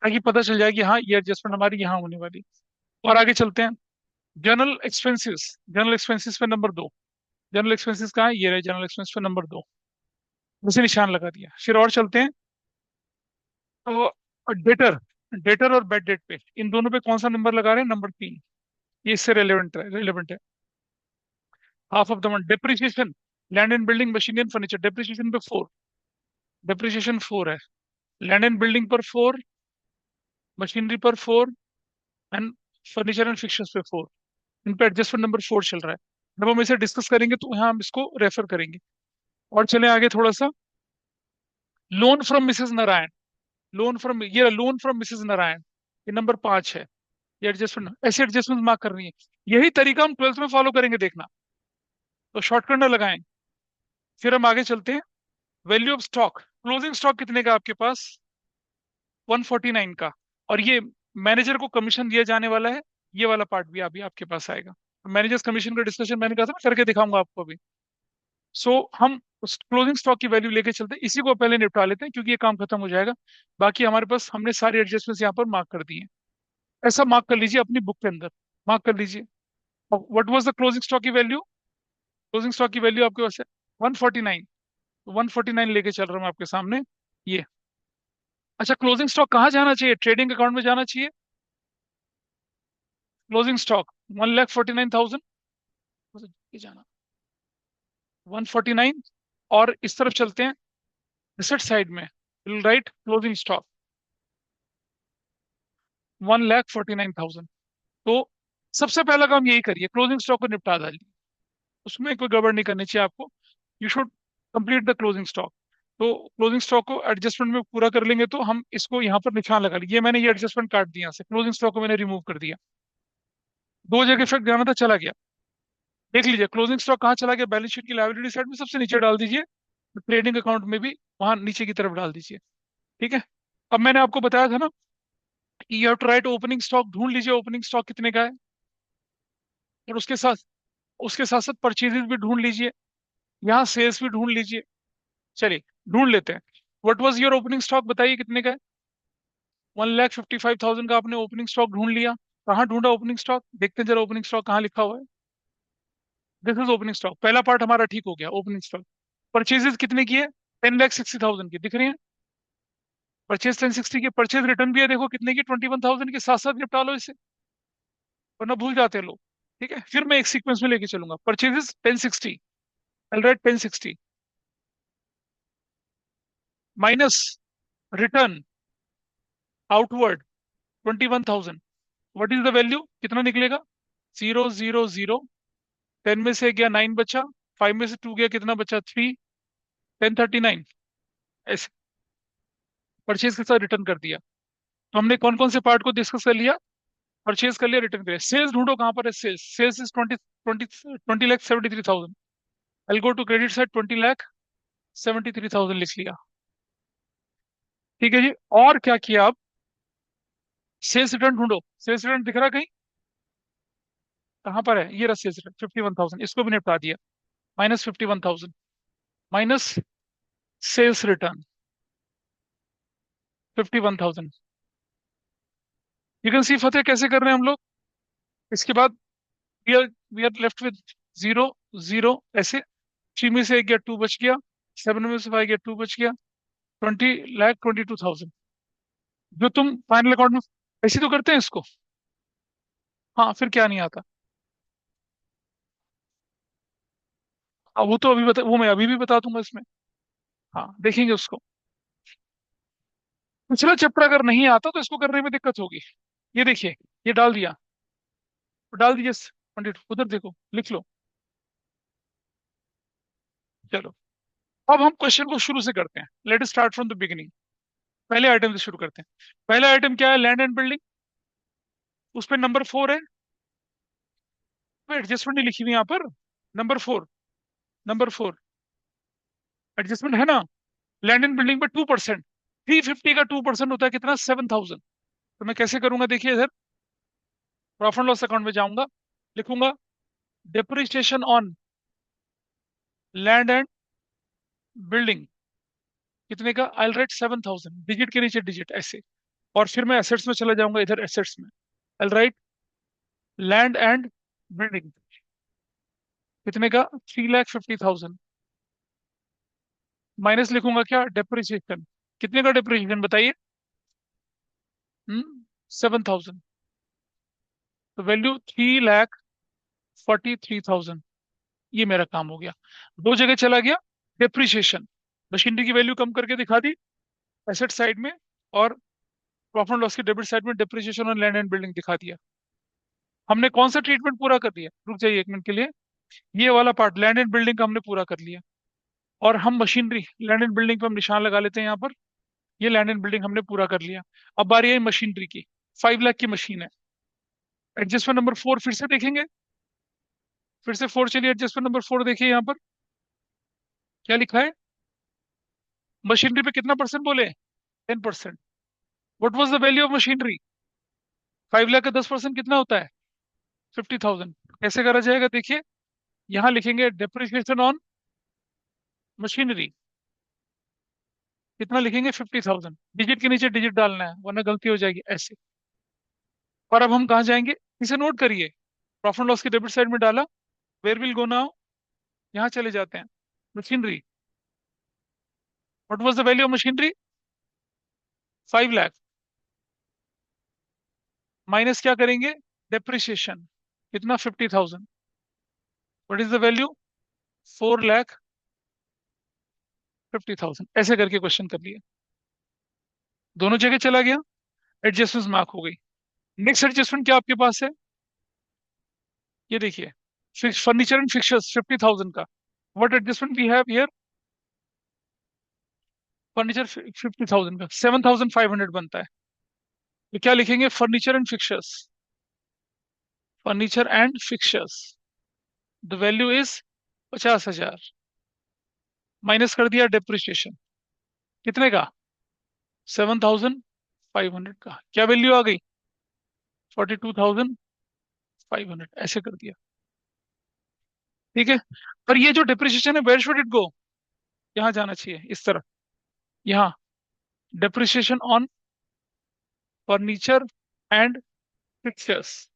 ताकि पता चल जाए कि हाँ ये एडजस्टमेंट हमारी यहाँ होने वाली। और आगे चलते हैं। जनरल एक्सपेंसेस, जनरल एक्सपेंसेस पे नंबर दो। जनरल एक्सपेंसेस कहाँ है, ये रहे जनरल एक्सपेंस पे नंबर दो, उसे निशान लगा दिया। फिर और चलते हैं। तो डेटर, डेटर और बेड डेट पे, इन दोनों पे कौन सा नंबर लगा रहे हैं, नंबर तीन। ये इससे रेलेवेंट है। Half of the month depreciation, land and building machinery and furniture, depreciation पे फोर, डेप्रिसिएशन फोर है। लैंड एंड बिल्डिंग पर फोर, मशीनरी पर four, and furniture and fixtures पे फोर। इन पे एडजस्टमेंट नंबर फोर चल रहा है। जब हम इसे डिस्कस करेंगे तो यहाँ हम इसको रेफर करेंगे। और चले आगे थोड़ा सा। Loan from Mrs Narayan, loan from, ये लोन फ्रॉम मिसेस नारायण, ये नंबर पांच है। ये एडजस्टमेंट, ऐसे एडजस्टमेंट मार्क करनी है। यही तरीका हम ट्वेल्थ में फॉलो करेंगे, देखना। तो शॉर्टकट ना लगाएं। फिर हम आगे चलते हैं। Value of stock, closing stock कितने का आपके पास, 149 का। और ये मैनेजर को कमीशन दिया जाने वाला है, ये वाला पार्ट भी अभी आपके पास आएगा। मैनेजर्स कमीशन का डिस्कशन मैंने कहा था ना, करके दिखाऊंगा आपको अभी। सो हम उस क्लोजिंग स्टॉक की वैल्यू लेके चलते हैं, इसी को पहले निपटा लेते हैं क्योंकि ये काम खत्म हो जाएगा। बाकी हमारे पास, हमने सारी एडजस्टमेंट्स यहाँ पर मार्क कर दी हैं। ऐसा मार्क कर लीजिए अपनी बुक के अंदर, मार्क कर लीजिए। What was the closing stock की वैल्यू, क्लोजिंग स्टॉक की वैल्यू आपके पास है 149। 149 लेके चल रहा हूँ आपके सामने, ये। अच्छा, क्लोजिंग स्टॉक कहाँ जाना चाहिए, ट्रेडिंग अकाउंट में जाना चाहिए। क्लोजिंग स्टॉक 1,49,000 जाना, 149। और इस तरफ चलते हैं, रिसर्च साइड में राइट, क्लोजिंग स्टॉक 1,49,000। तो सबसे पहला काम यही करिए, क्लोजिंग स्टॉक को निपटा दीजिए। उसमें कोई गड़बड़ नहीं करनी चाहिए आपको। You should complete the closing stock. तो क्लोजिंग स्टॉक को एडजस्टमेंट में पूरा कर लेंगे तो हम इसको यहाँ पर निशान लगा लीजिए। मैंने ये एडजस्टमेंट काट दिया, से क्लोजिंग स्टॉक को मैंने रिमूव कर दिया। दो जगह इफेक्ट जाना था, चला गया। देख लीजिए क्लोजिंग स्टॉक कहाँ चला गया, बैलेंस शीट की लायबिलिटी साइड में सबसे नीचे डाल दीजिए। ट्रेडिंग अकाउंट में भी वहां नीचे की तरफ डाल दीजिए। ठीक है। अब मैंने आपको बताया था ना, you have to write opening stock, ढूंढ लीजिए ओपनिंग स्टॉक कितने का है, और उसके साथ साथ परचेजेस भी ढूंढ लीजिए, यहाँ सेल्स भी ढूंढ लीजिए। चलिए ढूंढ लेते हैं। What was your opening stock, बताइए कितने का है। 1,55,000 का आपने ओपनिंग स्टॉक ढूंढ लिया। कहाँ ढूंढा ओपनिंग स्टॉक, देखते हैं जरा ओपनिंग स्टॉक कहाँ लिखा हुआ है। दिस इज ओपनिंग स्टॉक, पहला पार्ट हमारा ठीक हो गया, ओपनिंग स्टॉक। परचेजेस कितने की है, 10,60,000 की दिख रही है। परचेज 1060 की, परचेज रिटर्न भी है देखो कितने की, 21,000 के साथ साथ निपटा लो इसे, वरना भूल जाते हैं लोग। ठीक है, फिर मैं एक सीक्वेंस में लेके चलूंगा। Purchases 1060, alright 1060 minus return outward 21,000, what is the value, कितना निकलेगा, 0, 0, 0। 10 में से गया 9 बचा, 5 में से 2 गया कितना बचा, 3, 1039। ऐसे परचेज के साथ रिटर्न कर दिया। तो हमने कौन कौन से पार्ट को डिस्कस कर लिया, परचेज कर लिया, रिटर्न कर लिया। सेल्स ढूंढो कहाँ पर है, sales, sales is 20 lakh 73,000। I go to credit side, 20,73,000 लिख लिया। ठीक है जी। और क्या किया आप, सेल्स रिटर्न ढूंढो, सेल्स रिटर्न दिख रहा है कहीं, कहाँ पर है, ये रहा सेल्स रिटर्न 51,000, इसको भी निपटा दिया। -51,000 minus sales return 51,000। You can see Fateh कैसे कर रहे हैं हम लोग। इसके बाद वी आर लेफ्ट विद 0, 0 ऐसे। 3 में से एक गया 2 बच गया, 7 में से 5 गया 2 बच गया, 20,22,000, जो तुम फाइनल अकाउंट में ऐसे तो करते हैं इसको। हाँ फिर क्या नहीं आता। वो तो अभी बता, वो मैं अभी भी बता दूंगा इसमें। हाँ देखेंगे उसको। पिछला चैप्टर अगर नहीं आता तो इसको करने में दिक्कत होगी। ये देखिए, ये डाल दिया, डाल दीजिए पंडित, उधर देखो लिख लो। चलो, अब हम क्वेश्चन को शुरू से करते हैं, let start from the beginning. पहले आइटम से शुरू करते हैं। पहला आइटम क्या है, लैंड एंड बिल्डिंग। उस पर नंबर 4 है, एडजस्टमेंट नहीं लिखी हुई यहाँ पर। नंबर 4, नंबर 4 एडजस्टमेंट है ना। लैंड एंड बिल्डिंग पे 2%, 350 का 2% होता है कितना, 7,000। तो मैं कैसे करूंगा, देखिए इधर प्रॉफिट एंड लॉस अकाउंट में जाऊंगा, लिखूंगा depreciation on land and building कितने का, आई राइट 7,000, डिजिट के नीचे डिजिट ऐसे। और फिर मैं एसेट्स में चला जाऊंगा, इधर एसेट्स में आई राइट लैंड एंड बिल्डिंग कितने का, 3,50,000, माइनस लिखूंगा क्या, डेप्रिसिएशन, कितने का डेप्रिसिएशन बताइए, 7,000। तो वैल्यू 3,43,000। ये मेरा काम हो गया। दो जगह चला गया डेप्रिसिएशन, मशीनरी की वैल्यू कम करके दिखा दी एसेट साइड में, और प्रॉफिट एंड लॉस की डेबिट साइड में डेप्रिसिएशन और लैंड एंड बिल्डिंग दिखा दिया। हमने कौन सा ट्रीटमेंट पूरा कर लिया, रुक जाइए एक मिनट के लिए। ये वाला पार्ट लैंड एंड बिल्डिंग का हमने पूरा कर लिया, और हम मशीनरी, लैंड एंड बिल्डिंग पे हम निशान लगा लेते हैं यहाँ पर। ये लैंड एंड बिल्डिंग हमने पूरा कर लिया। अब बारी आई मशीनरी की। 5 लाख की मशीन है। एडजस्टमेंट नंबर 4 फिर से देखेंगे, फिर से 4 चलिए, एडजस्टमेंट नंबर 4 देखिए यहाँ पर क्या लिखा है। मशीनरी पे कितना परसेंट बोले, 10%। What was the value of machinery, 5 lakh का 10% कितना होता है, 50,000। कैसे करा जाएगा, देखिए यहाँ लिखेंगे डेप्रिसिएशन ऑन मशीनरी, कितना लिखेंगे, 50,000, डिजिट के नीचे डिजिट डालना है वरना गलती हो जाएगी ऐसे। और अब हम कहाँ जाएंगे, इसे नोट करिए, प्रॉफिट एंड लॉस की डेबिट साइड में डाला, वेयर विल गो नाउ, यहाँ चले जाते हैं, machinery, what was the value of machinery, 5 lakh, minus क्या करेंगे, डेप्रिसिएशन, कितना, 50,000, व्हाट इज द वैल्यू, 4,50,000। ऐसे करके क्वेश्चन कर लिया, दोनों जगह चला गया, एडजस्टमेंट मार्क हो गई। नेक्स्ट एडजस्टमेंट क्या आपके पास है, ये देखिए, फर्नीचर एंड फिक्चर्स 50,000 का, what adjustment we have here, furniture 50,000 का 7,500 बनता है। तो क्या लिखेंगे, furniture and fixtures, furniture and fixtures, the value is 50,000। Minus कर दिया डेप्रिसिएशन, कितने का? 7,500 का, क्या वैल्यू आ गई? 42,500, ऐसे कर दिया। ठीक है। और ये जो डेप्रिसिएशन है, वेयर शुड इट गो? यहाँ जाना चाहिए, इस तरफ, यहाँ, depreciation on furniture and fixtures.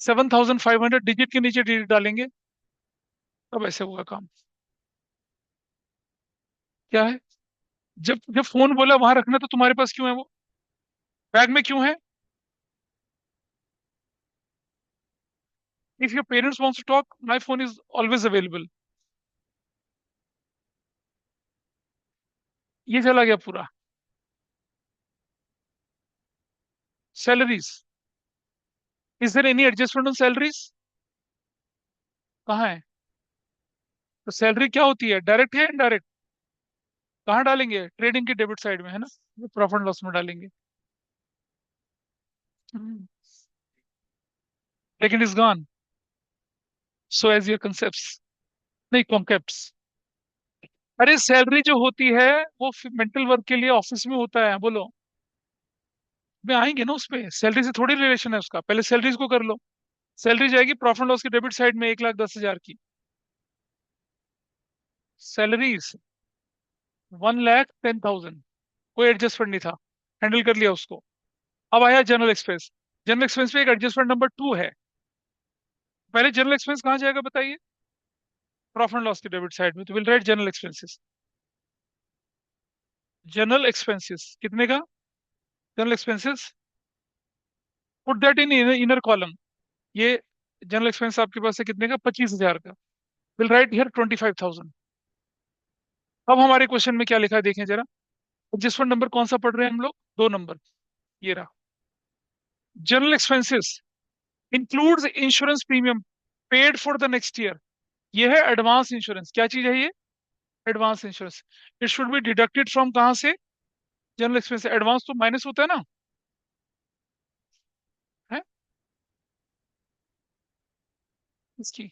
7,500 digit के नीचे डिजिट डालेंगे, तब ऐसे होगा काम। क्या है? जब जब फोन बोला वहां रखना, तो तुम्हारे पास क्यों है वो? बैग में क्यों है? If your parents wants to talk, my phone is always available. ये चला गया पूरा। Salaries, is there any adjustment on salaries? कहाँ है? तो सैलरी क्या होती है, डायरेक्ट है इनडायरेक्ट? कहाँ डालेंगे? ट्रेडिंग की डेबिट साइड में है ना, प्रॉफिट लॉस में डालेंगे। हम्म, लेकिन is gone, so as your concepts, नहीं कॉन्सेप्ट्स। अरे सैलरी जो होती है, वो मेंटल वर्क के लिए ऑफिस में होता है, बोलो। में आएंगे ना, उस पे सैलरी से थोड़ी रिलेशन है उसका, पहले सैलरीज को कर लो। सैलरी जाएगी प्रॉफिट लॉस की डेबिट साइड में, 1,10,000 की सैलरीज, 1,10,000, कोई एडजस्टमेंट नहीं था, हैंडल कर लिया उसको। अब आया जनरल एक्सपेंस। जनरल एक्सपेंस पे एक एडजस्टमेंट नंबर 2 है। पहले जनरल एक्सपेंस कहाँ जाएगा बताइए? प्रॉफिट एंड लॉस की डेबिट साइड में, तो will right general expenses. General expenses कितने का? General expenses, put that in inner column. ये जनरल एक्सपेंस आपके पास है कितने का? 25,000 का। Will write here 25,000। अब हमारे क्वेश्चन में क्या लिखा है देखें जरा। एडजस्टमेंट नंबर कौन सा पढ़ रहे हैं हम लोग? 2 नंबर, ये रहा। General expenses includes insurance premium paid for the next year. ये है एडवांस इंश्योरेंस। क्या चीज है ये? Advance insurance. It should be deducted from कहां से? General expense. एडवांस तो माइनस होता है ना, है इसकी।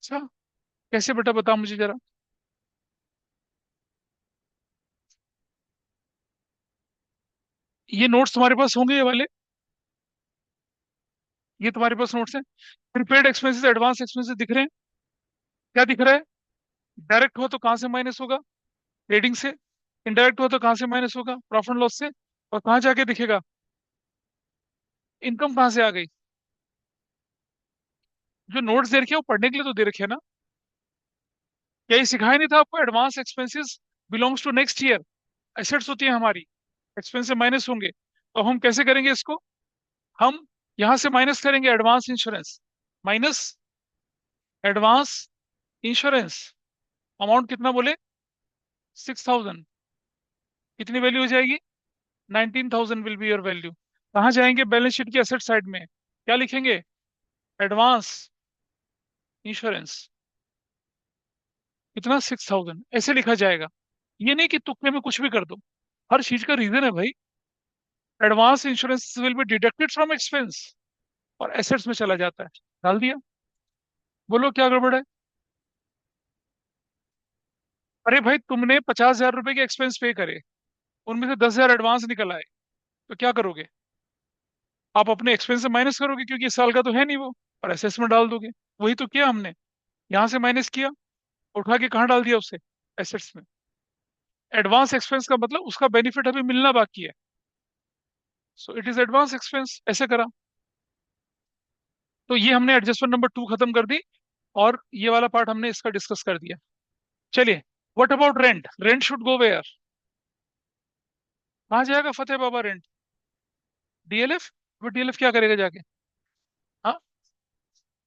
अच्छा, कैसे बेटा, बता मुझे जरा। ये नोट्स तुम्हारे पास होंगे, ये वाले, ये तुम्हारे पास नोट्स हैं? प्रीपेड एक्सपेंसेस, एडवांस एक्सपेंसेस दिख रहे हैं? क्या दिख रहा है? डायरेक्ट हो तो कहाँ से माइनस होगा? ट्रेडिंग से। इनडायरेक्ट हो तो कहाँ से माइनस होगा? प्रॉफिट एंड लॉस से। और कहाँ जाके दिखेगा? इनकम कहाँ से आ गई? जो नोट्स दे रखे हैं वो पढ़ने के लिए तो दे रखे हैं ना। क्या ये सिखाया नहीं था आपको? Advance expenses belongs to next year, assets होती है हमारी, एक्सपेंस से माइनस होंगे। तो हम कैसे करेंगे इसको? हम यहां से माइनस करेंगे advance insurance, minus advance insurance. Amount कितना बोले? 6,000। कितनी वैल्यू हो जाएगी? 19,000 विल बी योर वैल्यू। कहाँ जाएंगे? बैलेंस शीट की एसेट साइड में, क्या लिखेंगे? Advance insurance. कितना? 6,000, ऐसे लिखा जाएगा। ये नहीं कि तुक्के में कुछ भी कर दो, हर चीज का रीजन है भाई। Advance insurance will be deducted from expense, और एसेट्स में चला जाता है। डाल दिया। बोलो क्या गड़बड़ है? अरे भाई, तुमने 50,000 रुपए के एक्सपेंस पे करे, उनमें से 10,000 एडवांस निकल आए, तो क्या करोगे? आप अपने एक्सपेंस से माइनस करोगे, क्योंकि इस साल का तो है नहीं वो, और एसेट्स में डाल दोगे। वही तो किया हमने, यहाँ से माइनस किया, उठा के कहाँ डाल दिया उसे? एसेट्स में। एडवांस एक्सपेंस का मतलब उसका बेनिफिट अभी मिलना बाकी है, so it is advance expense, ऐसे करा। तो ये हमने एडजस्टमेंट नंबर 2 खत्म कर दी, और ये वाला पार्ट हमने इसका डिस्कस कर दिया। चलिए, what about rent? Rent should go where? कहाँ जाएगा फतेह बाबा रेंट? डीएलएफ। वो डीएलएफ क्या करेगा जाके? हाँ,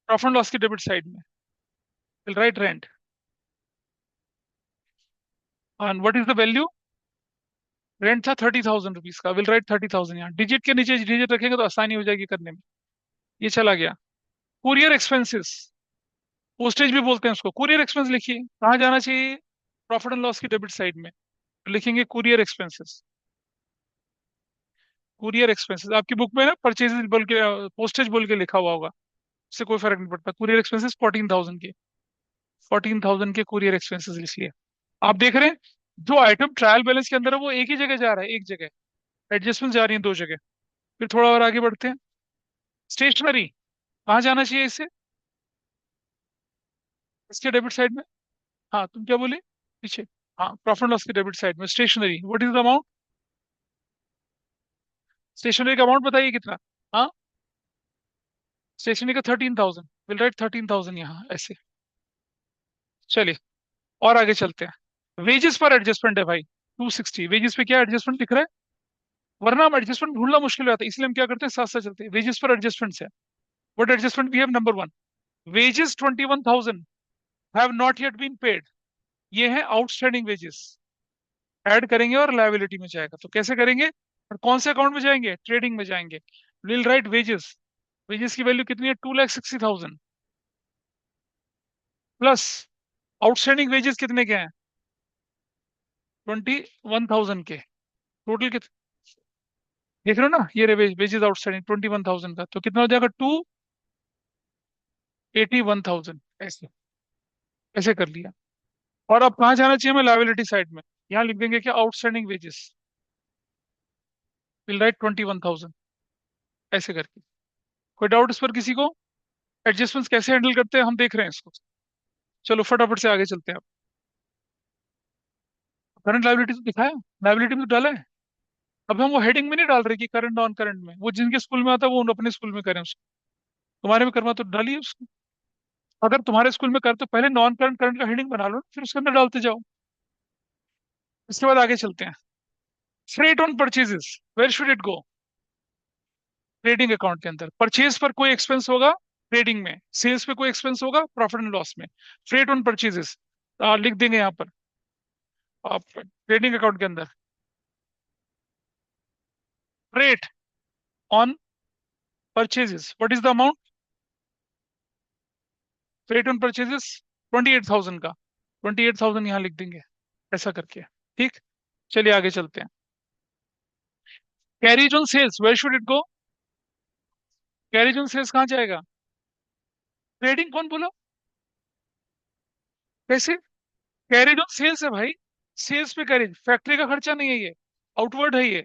प्रॉफिट लॉस की डेबिट साइड में, will write rent. And what is the value? Rent था 30,000 रुपीज का, विल राइट 30,000। यहाँ डिजिट के नीचे डिजिट रखेंगे तो आसानी हो जाएगी करने में। ये चला गया। कुरियर एक्सपेंसेस, पोस्टेज भी बोलते हैं उसको, कुरियर एक्सपेंस लिखिए, कहाँ जाना चाहिए? प्रॉफिट एंड लॉस की डेबिट साइड में, तो लिखेंगे कुरियर एक्सपेंसेस। कुरियर एक्सपेंसेस आपकी बुक में ना परचेजेस बोल के, पोस्टेज बोल के लिखा हुआ होगा, उससे कोई फर्क नहीं पड़ता। कुरियर एक्सपेंसेस 14,000 के। 14,000 के कुरियर एक्सपेंसेस इसलिए। आप देख रहे हैं जो आइटम ट्रायल बैलेंस के अंदर है वो एक ही जगह जा रहा है, एक जगह। एडजस्टमेंट जा रही है दो जगह। फिर थोड़ा और आगे बढ़ते हैं। स्टेशनरी कहाँ जाना चाहिए इससे? इसके डेबिट साइड में। हाँ, तुम क्या बोले पीछे? हाँ, प्रॉफिट एंड लॉस के डेबिट साइड में stationery, what is the amount? Stationery का अमाउंट बताइए कितना। हाँ, स्टेशनरी का 13,000, विल राइट 13,000 यहाँ ऐसे। चलिए और आगे चलते हैं। वेजेस पर एडजस्टमेंट है भाई 260। वेजेस पे क्या एडजस्टमेंट दिख रहा है? वरना हम एडजस्टमेंट ढूंढना मुश्किल हो जाता है, इसलिए हम क्या करते हैं, साथ साथ चलते हैं। वेजेस पर एडजस्टमेंट है। What adjustment we have? Number one, wages 21,000 have not yet been paid. ये है आउटस्टैंडिंग वेजेस। ऐड करेंगे और लायबिलिटी में जाएगा, तो कैसे करेंगे? और कौन से अकाउंट में जाएंगे? ट्रेडिंग में जाएंगे। Will write wages. वेजेस की वैल्यू कितनी है? 2,60,000 प्लस आउटस्टैंडिंग वेजेस कितने के हैं? 21,000 के। टोटल कितने देख रहे हो ना? ये वेजेस आउटस्टैंडिंग 21,000 का, तो कितना हो जाएगा? 281,000 ऐसे। ऐसे कर लिया। और अब कहाँ जाना चाहिए हमें? लायबिलिटी साइड में। यहाँ लिख देंगे क्या? आउटस्टैंडिंग वेजेस विल राइट 21,000 ऐसे करके। कोई डाउट इस पर किसी को? एडजस्टमेंट्स कैसे हैंडल करते हैं हम देख रहे हैं इसको। चलो फटाफट से आगे चलते हैं। करंट लायबिलिटी तो दिखाया, लायबिलिटी में तो डाला है। अब हम वो हेडिंग में नहीं डाल रहे कि करंट नॉन करंट में, वो जिनके स्कूल में आता है वो अपने स्कूल में करें उसको। तुम्हारे में करवा तो डालिए उसको। अगर तुम्हारे स्कूल में कर तो पहले नॉन करंट करंट का हेडिंग बना लो, फिर उसके अंदर डालते जाओ। इसके बाद आगे चलते हैं। Freight on purchases, where should it go? Trading account के अंदर। परचेज पर कोई एक्सपेंस होगा ट्रेडिंग में, सेल्स पे कोई एक्सपेंस होगा प्रॉफिट एंड लॉस में। फ्रेट ऑन परचेजेस लिख देंगे यहाँ पर आप ट्रेडिंग अकाउंट के अंदर। Freight on purchases, what is the amount? Freight on purchases 28,000 का, 28,000 यहाँ लिख देंगे ऐसा करके। ठीक। चलिए आगे चलते हैं। Carriage on sales, where should it go? Carriage on sales कहाँ जाएगा? ट्रेडिंग कौन बोला? कैसे? कैरीज ऑन सेल्स है भाई। सेल्स पे कैरेज, फैक्ट्री का खर्चा नहीं है ये, आउटवर्ड है ये,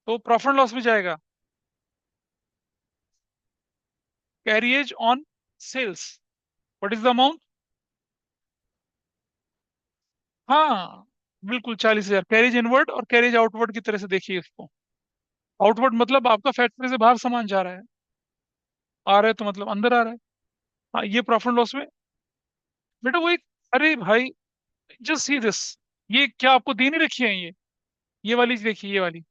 तो प्रॉफिट लॉस में जाएगा। Carriage on sales, what is the amount? हाँ, बिल्कुल 40,000। कैरेज इनवर्ड और कैरेज आउटवर्ड की तरह से देखिए इसको। आउटवर्ड मतलब आपका फैक्ट्री से बाहर सामान जा रहा है, आ रहा है तो मतलब अंदर आ रहा है। हाँ, ये प्रॉफिट लॉस में। बेटा वो एक, अरे भाई जस्ट सी दिस, ये क्या आपको दे नहीं रखी है ये वाली देखिए, ये वाली।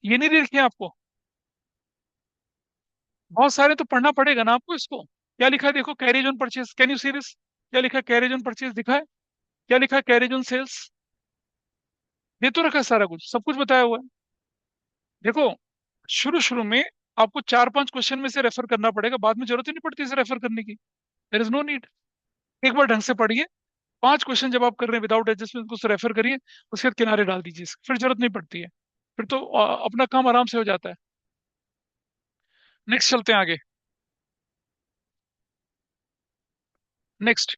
ये नहीं दे रखी है आपको? बहुत सारे तो पढ़ना पड़ेगा ना आपको इसको। क्या लिखा है देखो, carriage on purchase, can you see this? क्या लिखा है? कैरेज ऑन परचेज दिखा है? क्या लिखा है? Carriage on sales. दे तो रखा है, सारा कुछ सब कुछ बताया हुआ है। देखो, शुरू शुरू में आपको चार पांच क्वेश्चन में से रेफर करना पड़ेगा, बाद में जरूरत ही नहीं पड़ती इसे रेफर करने की। There is no need. एक बार ढंग से पढ़िए। पांच क्वेश्चन जब आप कर रहे हैं विदाउट एडजस्टमेंट को रेफर करिए, उसके बाद किनारे डाल दीजिए, फिर जरूरत नहीं पड़ती है। फिर तो अपना काम आराम से हो जाता है। नेक्स्ट चलते हैं आगे। Next,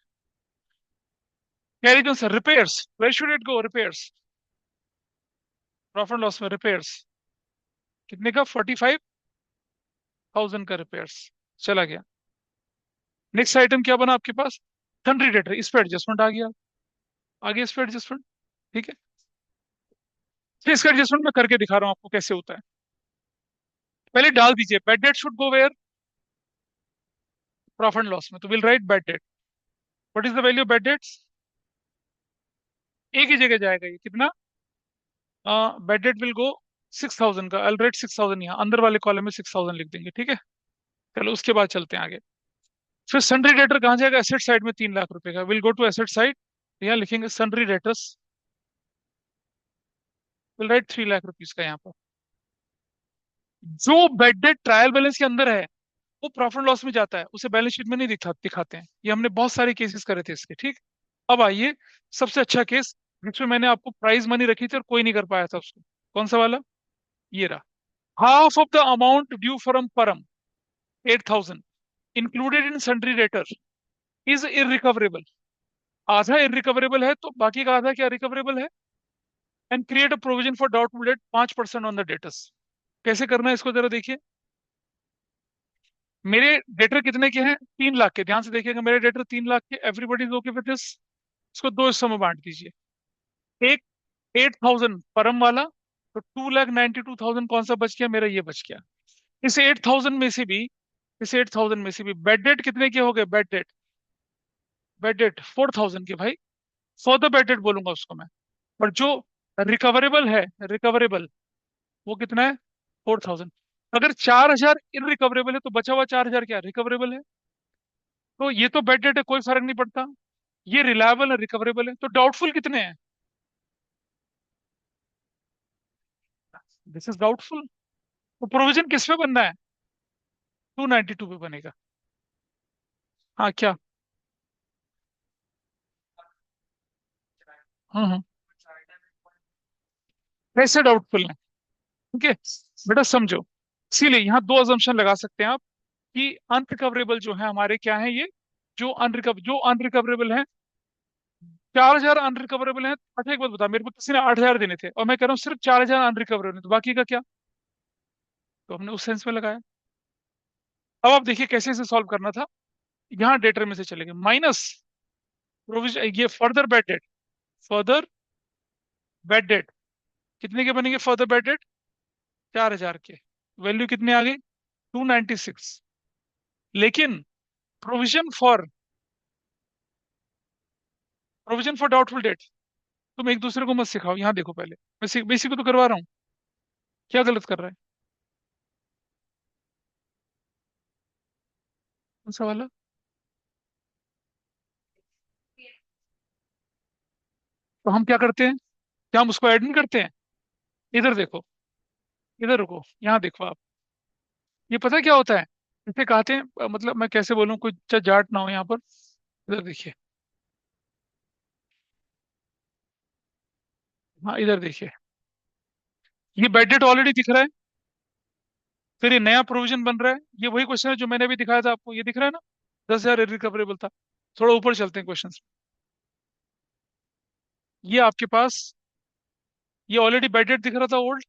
carry sir repairs, where should it go? Repairs, profit loss में रिपेयर्स कितने का? 45,000 का रिपेयर्स चला गया। नेक्स्ट आइटम क्या बना आपके पास? सन्ड्री डेटर, इस पे एडजस्टमेंट आ गया। आगे इस पे एडजस्टमेंट। ठीक है, फिर इसका एडजस्टमेंट मैं करके दिखा रहा हूँ आपको कैसे होता है। पहले डाल दीजिए bad debt should go where? Profit and loss में, तो will write bad debt. What is the value of bad debts? एक ही जगह जाएगा ये, कितना? बैड डेट विल गो 6,000 का, आई राइट 6,000 यहाँ अंदर वाले कॉलम में 6,000 लिख देंगे। ठीक है। चलो उसके बाद चलते हैं आगे। फिर सन्ड्री डेटर कहाँ जाएगा? एसेट साइड में 3 लाख रुपए का, will go to asset side. यहाँ लिखेंगे sundry debtors, will write 3 lakh rupees का यहाँ पर। जो बैड डेट ट्रायल बैलेंस के अंदर है वो प्रॉफिट लॉस में जाता है, उसे बैलेंस शीट में नहीं दिखाते हैं। ये हमने बहुत सारे केसेस करे थे इसके। ठीक। अब आइए सबसे अच्छा केस, जिसमें मैंने आपको प्राइज मनी रखी थी और कोई नहीं कर पाया था उसको। कौन सा वाला? ये रहा। Half of the amount due from परम 8,000 included in sundry debtor is irrecoverable. आधा इरिकवरेबल है तो बाकी का आधा क्या रिकवरेबल है। And create a provision for doubtful debt 5% on the debtors. कैसे करना है इसको जरा देखिए। मेरे डेटर कितने के हैं? 3 लाख के। ध्यान से देखिएगा, मेरे डेटर 3 लाख के। Everybody is okay with this. इसको दो हिस्सों में बांट दीजिए। एक 8,000 परम वाला, तो 2,92,000 कौन सा बच गया? मेरा ये बच गया। इस 8,000 में से भी इस 8,000 में से भी बेड डेट कितने के हो गए? बेड डेट 4,000 के भाई। फर्दर बेड डेट बोलूंगा उसको मैं। और जो रिकवरेबल है, रिकवरेबल, वो कितना है? 4,000। अगर 4,000 इनरिकवरेबल है तो बचा हुआ 4,000 क्या रिकवरेबल है? तो ये तो बेड डेट है, कोई फर्क नहीं पड़ता। ये रिलायबल है, रिकवरेबल है। तो डाउटफुल कितने हैं? This is doubtful. तो प्रोविजन किस पे बनना है? 292 पे बनेगा। हाँ क्या? हम्म। कैसे डाउटफुल है? ठीक है, बेटा समझो। इसीलिए यहाँ दो अजम्पशन लगा सकते हैं आप कि अनरिकवरेबल जो है हमारे क्या है ये। जो अनरिकवरेबल है, 4,000 अनरिकवरेबल है। अच्छा एक बात बता, मेरे को किसी ने 8,000 देने थे और मैं कह रहा हूँ सिर्फ 4,000 अनरिकवरेबल है, तो बाकी का क्या? तो हमने उस सेंस में लगाया। अब आप देखिए कैसे इसे सॉल्व करना था। यहाँ डेटर में से चलेंगे माइनस प्रोविजन, ये further bed date. Further bed date कितने के बनेंगे? फर्दर बेड डेट 4,000 के। वैल्यू कितने आ गई? 296। लेकिन provision for provision for doubtful debt, तुम एक दूसरे को मत सिखाओ। यहाँ देखो पहले, मैं इसी को तो करवा रहा हूँ। क्या गलत कर रहा है? कौन सा वाला? तो हम क्या करते हैं? क्या हम उसको ऐड नहीं करते हैं? इधर देखो, इधर रुको, यहाँ देखो आप। ये पता है क्या होता है? इसे कहते हैं मतलब मैं कैसे बोलूँ, कोई जाट ना हो यहाँ पर। इधर देखिए। हाँ इधर देखिए, ये बेड डेट ऑलरेडी दिख रहा है। फिर ये नया प्रोविजन बन रहा है। ये वही क्वेश्चन है जो मैंने अभी दिखाया था आपको, ये दिख रहा है ना? 10,000 रिकवरेबल था। थोड़ा ऊपर चलते हैं क्वेश्चन। ये आपके पास, ये ऑलरेडी बेड डेट दिख रहा था ओल्ड।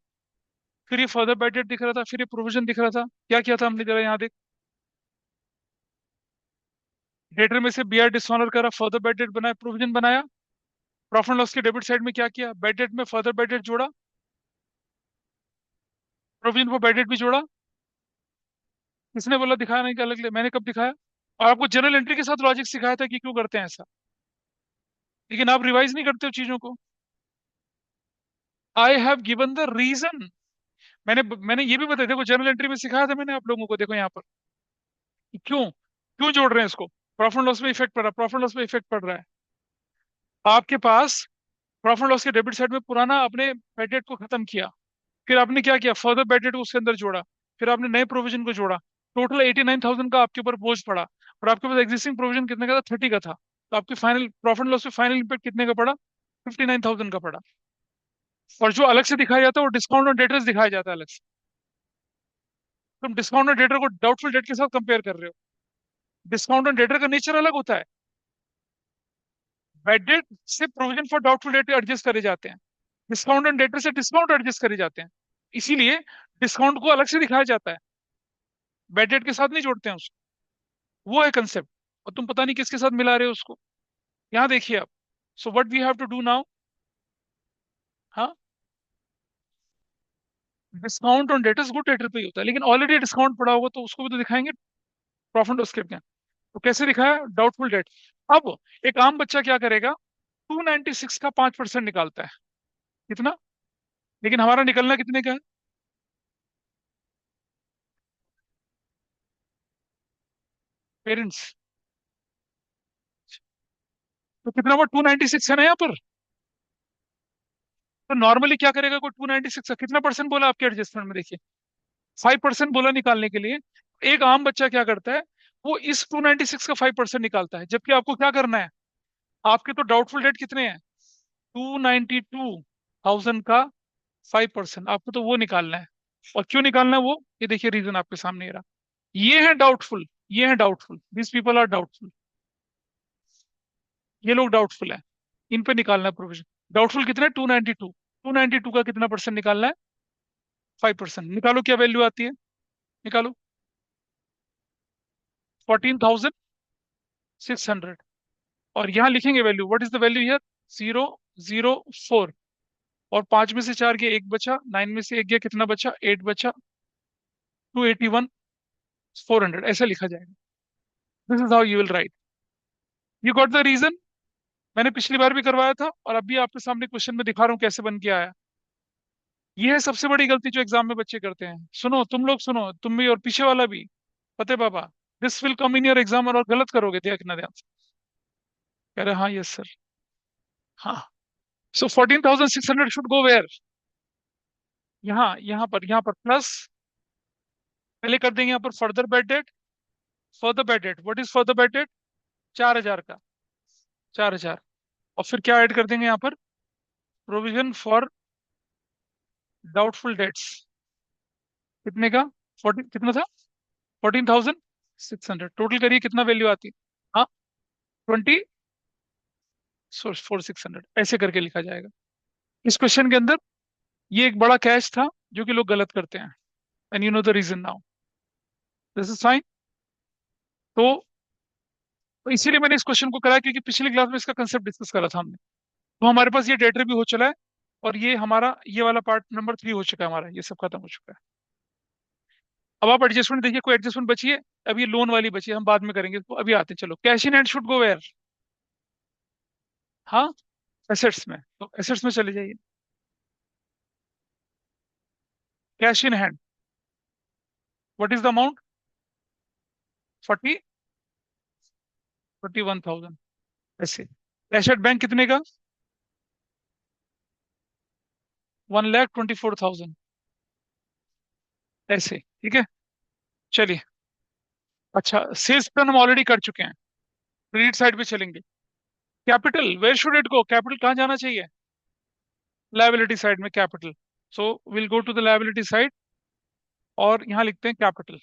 फिर ये फर्दर बेड डेट दिख रहा था, फिर ये प्रोविजन दिख रहा था। क्या किया था हमने जरा यहाँ देख। डेटर में से बी आर डिसऑनर करा, फर्दर बेड डेट बनाया, प्रोविजन बनाया। प्रॉफिट एंड लॉस के डेबिट साइड में क्या किया? बेड डेट में फर्दर बेड डेट जोड़ा, प्रोविजन फॉर बेड डेट भी जोड़ा। किसने बोला दिखाया नहीं? क्या अलग? मैंने कब दिखाया? और आपको जनरल एंट्री के साथ लॉजिक सिखाया था कि क्यों करते हैं ऐसा। लेकिन आप रिवाइज नहीं करते हो चीजों को। I have given the reason. मैंने ये भी बताया, देखो जनरल एंट्री में सिखाया था मैंने आप लोगों को। देखो यहाँ पर कि क्यों क्यों जोड़ रहे हैं इसको। प्रॉफिट लॉस में इफेक्ट पड़ रहा है, प्रॉफिट लॉस में इफेक्ट पड़ रहा है। आपके पास प्रॉफिट लॉस के डेबिट साइड में पुराना आपने बेड डेट को खत्म किया। फिर आपने क्या किया? फर्दर बेड डेट को उसके अंदर जोड़ा। फिर आपने नए प्रोविजन को जोड़ा। टोटल 89,000 का आपके ऊपर बोझ पड़ा। और आपके पास एग्जिस्टिंग प्रोविजन कितने का था? 30 का था। तो आपके फाइनल प्रॉफिट लॉस में फाइनल इम्पैक्ट कितने का पड़ा? 59,000 का पड़ा। और जो अलग से दिखाया जाता है वो डिस्काउंट और डेटर्स दिखाया जाता है अलग से। तुम डिस्काउंट और डेटर को डाउटफुल डेट के साथ कंपेयर कर रहे हो। डिस्काउंट और डेटर का नेचर अलग होता है। बेड डेट से provision for doubtful debt adjust करे जाते हैं। डिस्काउंट एंड डेटर से डिस्काउंट एडजस्ट करे जाते हैं। इसीलिए डिस्काउंट को अलग से दिखाया जाता है, बेड डेट के साथ नहीं जोड़ते हैं उसको। वो है कंसेप्ट। और तुम पता नहीं किसके साथ मिला रहे हो उसको। यहाँ देखिए आप। So what we have to do now. हाँ, discount on debtors good debtor पे ही होता है, लेकिन ऑलरेडी डिस्काउंट पड़ा होगा तो उसको भी तो दिखाएंगे। प्रॉफिट लॉस स्टेटमेंट तो कैसे दिखाया? Doubtful debt. अब एक आम बच्चा क्या करेगा? 296 का 5% निकालता है। कितना? लेकिन हमारा निकलना कितने का है? पेरेंट्स। तो कितना हुआ? 296 है ना यहाँ पर। तो नॉर्मली क्या करेगा कोई? 296 का कितना परसेंट बोला आपके एडजस्टमेंट में? देखिए 5% बोला निकालने के लिए। एक आम बच्चा क्या करता है? वो इस 296 का 5% निकालता है, जबकि आपको क्या करना है? आपके तो डाउटफुल डेट कितने हैं? 292,000 का 5%, आपको तो वो निकालना है। और क्यों निकालना है वो, ये देखिए रीजन आपके सामने ये रहा। ये है डाउटफुल, ये है doubtful, this people are doubtful, ये लोग डाउटफुल है, इन पे निकालना है प्रोविजन। डाउटफुल कितना है, 292, 292 का कितना परसेंट निकालना है, 5%। निकालो क्या वैल्यू आती है, निकालो, 14,600। और यहाँ लिखेंगे value, what is the value here, 004। और 5 में से 4 गया, एक बचा, 9 में से एक गया, कितना बचा, 8 बचा, 281,400, ऐसा लिखा जाएगा। This is how you will write. You got the reason. मैंने पिछली बार भी करवाया था और अभी आपके सामने क्वेश्चन में दिखा रहा हूँ कैसे बन के आया। ये है सबसे बड़ी गलती जो एग्जाम में बच्चे करते हैं। सुनो, तुम लोग सुनो, तुम भी और पीछे वाला भी, Fateh Baba, this will come in your exam, और गलत करोगे, देखना ध्यान से। कह रहे हाँ यस सर। हाँ, सो 14,600 शुड गो वेयर, यहाँ, यहाँ पर प्लस, पहले कर देंगे यहाँ पर further bad debt. Further bad debt, what is further bad debt, 4,000 का, 4,000। और फिर क्या ऐड कर देंगे यहाँ पर, प्रोविजन फॉर डाउटफुल डेट्स, कितने का, 40 कितना था, 14,600, टोटल करिए कितना वैल्यू आती है। हाँ, 24,600, ऐसे करके लिखा जाएगा। इस क्वेश्चन के अंदर ये एक बड़ा कैच था जो कि लोग गलत करते हैं, and you know the reason now, this is fine. तो इसीलिए मैंने इस क्वेश्चन को कराया, क्योंकि पिछली क्लास में इसका कंसेप्ट डिस्कस करा था हमने। तो हमारे पास ये डेटर भी हो चला है, और ये हमारा ये वाला पार्ट नंबर 3 हो चुका है, हमारा ये सब खत्म हो चुका है। अब आप एडजस्टमेंट देखिए, कोई एडजस्टमेंट बची है, अब ये लोन वाली बची है, हम बाद में करेंगे, तो अभी आते हैं, चलो, cash in hand should go where, हाँ, एसेट्स में, तो एसेट्स में चले जाइए। Cash in hand, what is the amount, 41,000, ऐसे। कैश एट बैंक कितने का, 1,24,000, ऐसे, ठीक है। चलिए, अच्छा, सेल्स टर्न हम ऑलरेडी कर चुके हैं, क्रेडिट साइड पे चलेंगे। Capital, where should it go, capital कहाँ जाना चाहिए, लायबिलिटी साइड में capital. So will go to the liability side, और यहाँ लिखते हैं कैपिटल।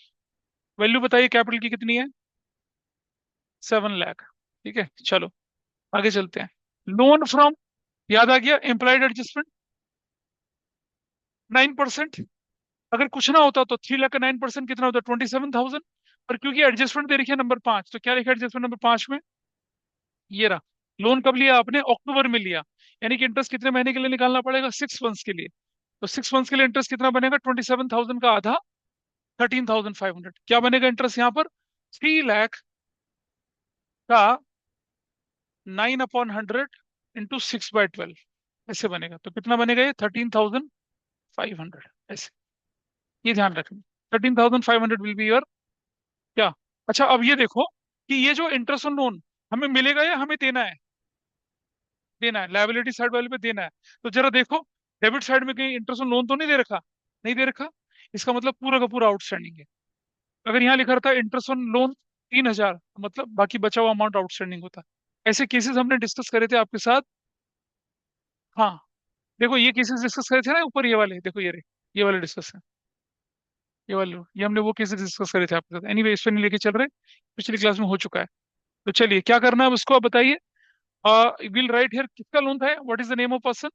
वैल्यू बताइए कैपिटल की कितनी है, 7 लाख, ठीक है। चलो आगे चलते हैं। लोन फ्रॉम, याद आ गया, एम्प्लॉयड एडजस्टमेंट 9%। अगर कुछ ना होता तो 3 लाख का 9% कितना होता, 27,000। और क्योंकि एडजस्टमेंट दे रखी है नंबर 5, तो क्या लिखा एडजस्टमेंट नंबर 5 में, ये रहा। लोन कब लिया आपने, अक्टूबर में लिया, यानी कि इंटरेस्ट कितने महीने के लिए निकालना पड़ेगा, 6 मंथ्स के लिए। तो 6 मंथ्स के लिए इंटरेस्ट कितना बनेगा, 27,000 का आधा, 13,500। क्या बनेगा इंटरेस्ट यहाँ पर, 3 लाख का 9/100 इंटू 6/12, ऐसे बनेगा। तो कितना बनेगा ये, 13,500, ऐसे, ये ध्यान रखना। 13,500 विल बी योर, क्या। अच्छा, अब ये देखो कि ये जो इंटरेस्ट ऑन लोन हमें मिलेगा या हमें देना है, देना है, लायबिलिटी साइड वाले पे देना है। तो जरा देखो, डेबिट साइड में कहीं इंटरेस्ट ऑन लोन तो नहीं दे रखा, नहीं दे रखा, इसका मतलब पूरा का पूरा आउटस्टैंडिंग है। अगर यहाँ लिखा रहता इंटरेस्ट ऑन लोन 3,000, मतलब बाकी बचा हुआ अमाउंट आउटस्टैंडिंग होता। ऐसे केसेस हमने डिस्कस करे थे आपके साथ। हाँ, देखो ये केसेस डिस्कस करे थे ना ऊपर, ये वाले देखो, ये रहे, ये वाले डिस्कस है, ये वाले, ये हमने वो केसेस डिस्कस करे थे आपके साथ। एनीवे, इस पे नहीं लेके चल रहे, पिछली क्लास में हो चुका है। तो चलिए क्या करना है अब, इसको आप बताइए। विल राइट हियर, किसका लोन था, what is the name of person,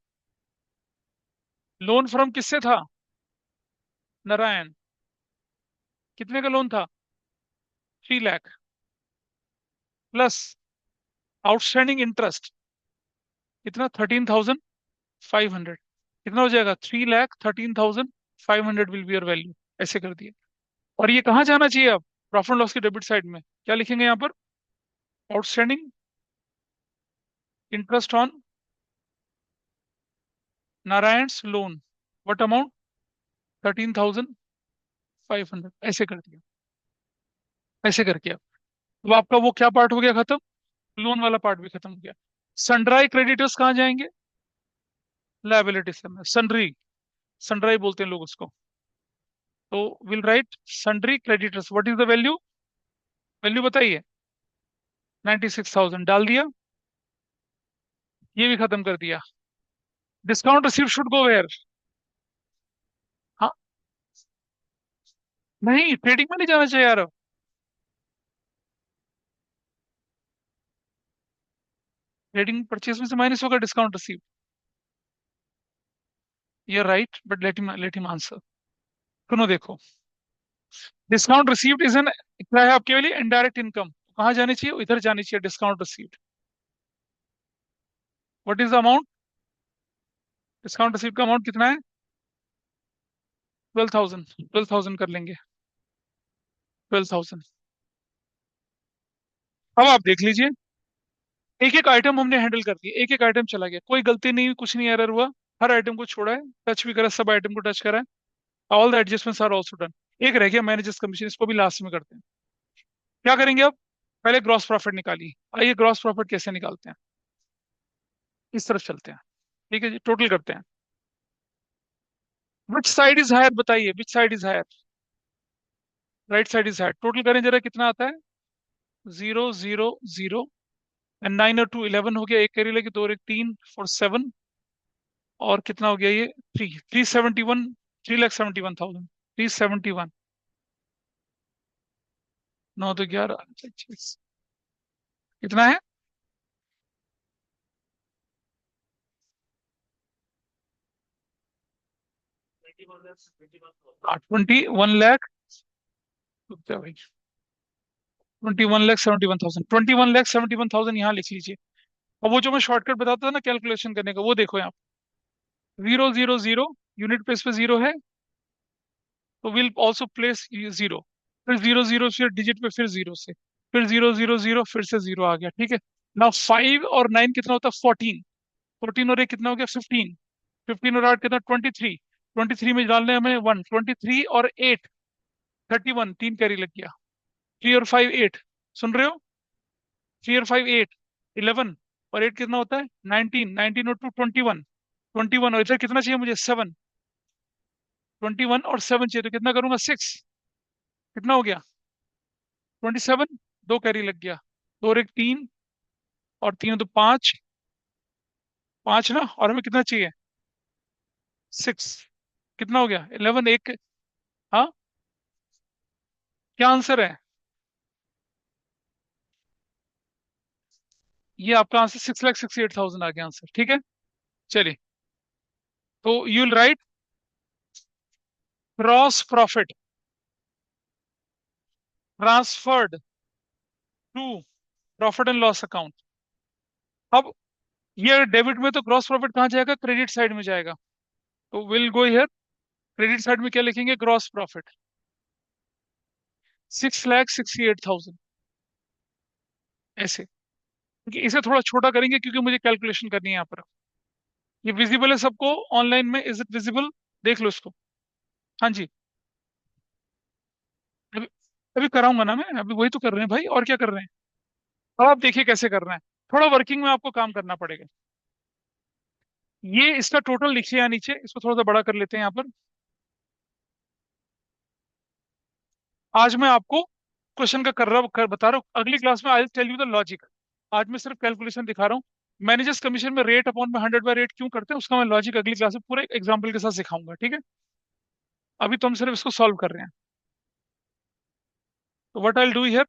loan from किससे था, नारायण। कितने का लोन था, 3 लाख, प्लस आउटस्टैंडिंग इंटरेस्ट कितना, 13,500। कितना हो जाएगा, 3,13,500 विल बी योर वैल्यू, ऐसे कर दिए। और ये कहाँ जाना चाहिए अब, प्रॉफिट एंड लॉस के डेबिट साइड में क्या लिखेंगे यहाँ पर, outstanding interest on Narayan's loan, what amount, 13,500, ऐसे कर दिया, ऐसे करके अब आपका वो क्या पार्ट हो गया खत्म, लोन वाला पार्ट भी खत्म हो गया। सनड्राई क्रेडिटर्स कहाँ जाएंगे, लायबिलिटी से में सनड्री, सनड्राई बोलते हैं लोग उसको। तो will write sundry creditors, what is the value, value बताइए, 96,000 डाल दिया, ये भी खत्म कर दिया। Discount receive should go where, हाँ, नहीं, ट्रेडिंग में नहीं जाना चाहिए यार। ट्रेडिंग परचेज में से माइनस होगा डिस्काउंट रिसीव। ये right, but let him answer. सुनो देखो, डिस्काउंट रिसीव्ड इज एन, क्या है आपके लिए इनडायरेक्ट इनकम, कहाँ जानी चाहिए, इधर जानी चाहिए, discount received. What is the amount? Discount received का अमाउंट कितना है? 12,000। 12,000 कर लेंगे। 12,000। अब आप देख लीजिए, एक एक आइटम हमने हैंडल कर दिया, एक एक आइटम चला गया, कोई गलती नहीं हुई, कुछ नहीं एरर हुआ। हर आइटम को छोड़ा है, टच भी करा, सब आइटम को टच करा है। All the adjustments are also done. एक रह गया मैनेजर्स कमीशन, इसको भी लास्ट में करते हैं। क्या करेंगे अब? पहले ग्रॉस प्रॉफिट निकालिए। आइए ग्रॉस प्रॉफिट कैसे निकालते हैं, इस तरफ चलते हैं। ठीक है जी, टोटल करते हैं। विच साइड इज हायर, बताइए which side is higher. Right side is higher. Total करें जरा, कितना आता है? 0 0 0। एंड 9 और 2 11 हो गया, एक कैरी लेके, दो और एक तीन, 4 7। और कितना हो गया ये? 371। 3,71,000। 371। 9 तो 11, 25। कितना है? 21 लाख। रुक जा भाई। 21,71,000। 21,71,000 यहाँ लिख लीजिए। और वो जो मैं शॉर्टकट बताता था ना कैलकुलेशन करने का, वो देखो यहाँ। 0 0 0, यूनिट प्लेस पे जीरो है, तो विल ऑल्सो प्लेस जीरो। फिर 0 0 फिर डिजिट पे, फिर जीरो से, फिर 0 0 0, फिर से जीरो आ गया। ठीक है। ना 5 और 9 कितना होता है? 14। 14 और 1 कितना हो गया? 15। 15 और 8 कितना? 23। 23 में डालने हमें 1, 23 और 8, 31, तीन कैरी लग गया। 3 और 5 8। सुन रहे हो? 3 और 5 8, 11। और 8 कितना होता है? 19। 19 और 2 21। 21 और इधर कितना चाहिए मुझे? 7। 21 और 7 चाहिए, तो कितना करूंगा? 6। कितना हो गया? 27। दो कैरी लग गया, दो और एक तीन, और तीन तो पांच। पांच ना, और हमें कितना चाहिए? 6। कितना हो गया? 11 एक। हाँ, क्या आंसर है? ये आपका आंसर 6,68,000 आ गया आंसर। ठीक है। चलिए, तो you will write gross profit transferred to profit and loss account. अब ये डेबिट में, तो ग्रॉस प्रॉफिट कहाँ जाएगा? क्रेडिट साइड में जाएगा। तो will go here, credit side में क्या लिखेंगे? Gross profit 6,68,000। ऐसे, क्योंकि इसे थोड़ा छोटा करेंगे, क्योंकि मुझे कैलकुलेशन करनी है यहाँ पर। ये विजिबल है सबको ऑनलाइन में? Is it visible? देख लो इसको। हाँ जी। अभी अभी कराऊंगा ना मैं, अभी वही तो कर रहे हैं भाई, और क्या कर रहे हैं। अब आप देखिए कैसे कर रहे हैं। थोड़ा वर्किंग में आपको काम करना पड़ेगा। ये इसका टोटल लिखिए यहाँ नीचे, इसको थोड़ा सा बड़ा कर लेते हैं यहाँ पर। आज मैं आपको क्वेश्चन का बता रहा हूँ, अगली क्लास में I tell you the logic. आज मैं सिर्फ कैलकुलेशन दिखा रहा हूँ। मैनेजर्स कमीशन में रेट अपॉन में 100/रेट क्यों करते हैं, उसका मैं लॉजिक अगली क्लास में पूरे एग्जाम्पल के साथ सिखाऊंगा। ठीक है। अभी तो हम सिर्फ इसको सॉल्व कर रहे हैं। तो व्हाट आई डू हियर,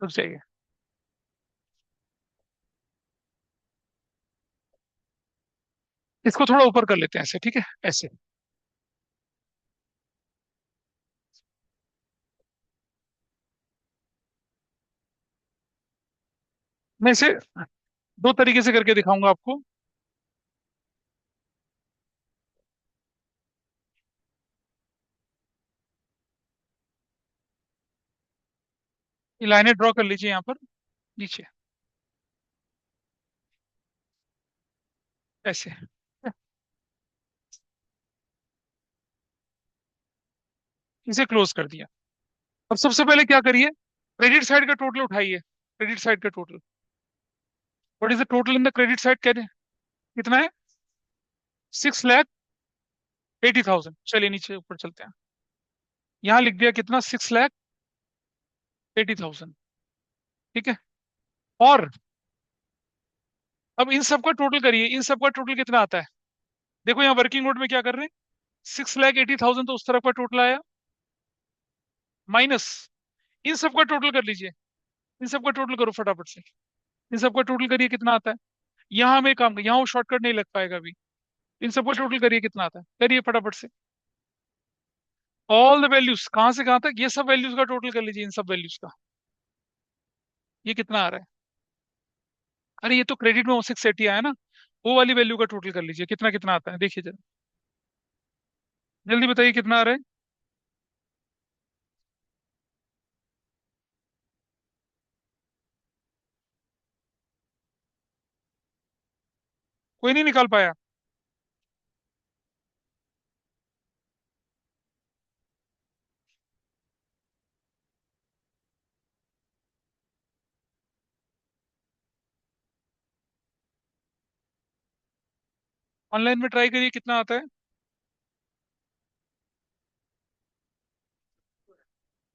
रुक जाइए, इसको थोड़ा ऊपर कर लेते हैं ऐसे। ठीक है, ऐसे। मैं इसे दो तरीके से करके दिखाऊंगा आपको। ये लाइनें ड्रॉ कर लीजिए यहाँ पर नीचे, ऐसे। इसे क्लोज कर दिया। अब सबसे पहले क्या करिए, क्रेडिट साइड का टोटल उठाइए। क्रेडिट साइड का total, what is the total in the credit side? कह रहे कितना है? 6,80,000। चलिए नीचे ऊपर चलते हैं। यहाँ लिख दिया कितना? 6,80,000। ठीक है। और अब इन सबका टोटल करिए, इन सबका टोटल कितना आता है? देखो यहाँ वर्किंग नोट में क्या कर रहे हैं, 6,80,000 तो उस तरफ का टोटल आया, माइनस इन सबका टोटल कर लीजिए, इन सबका टोटल करो फटाफट से, इन सबका टोटल करिए कितना आता है। यहाँ हमें काम, यहाँ वो शॉर्टकट नहीं लग पाएगा अभी। इन सबका टोटल करिए कितना आता है, करिए फटाफट से। ऑल द वैल्यूज कहाँ से कहाँ तक, ये सब वैल्यूज का टोटल कर लीजिए, इन सब वैल्यूज का ये कितना आ रहा है। अरे ये तो क्रेडिट में 680 आया ना, वो वाली वैल्यू का टोटल कर लीजिए, कितना कितना आता है देखिए जरा, जल्दी बताइए कितना आ रहा है। कोई नहीं निकाल पाया। ऑनलाइन में ट्राई करिए कितना आता है।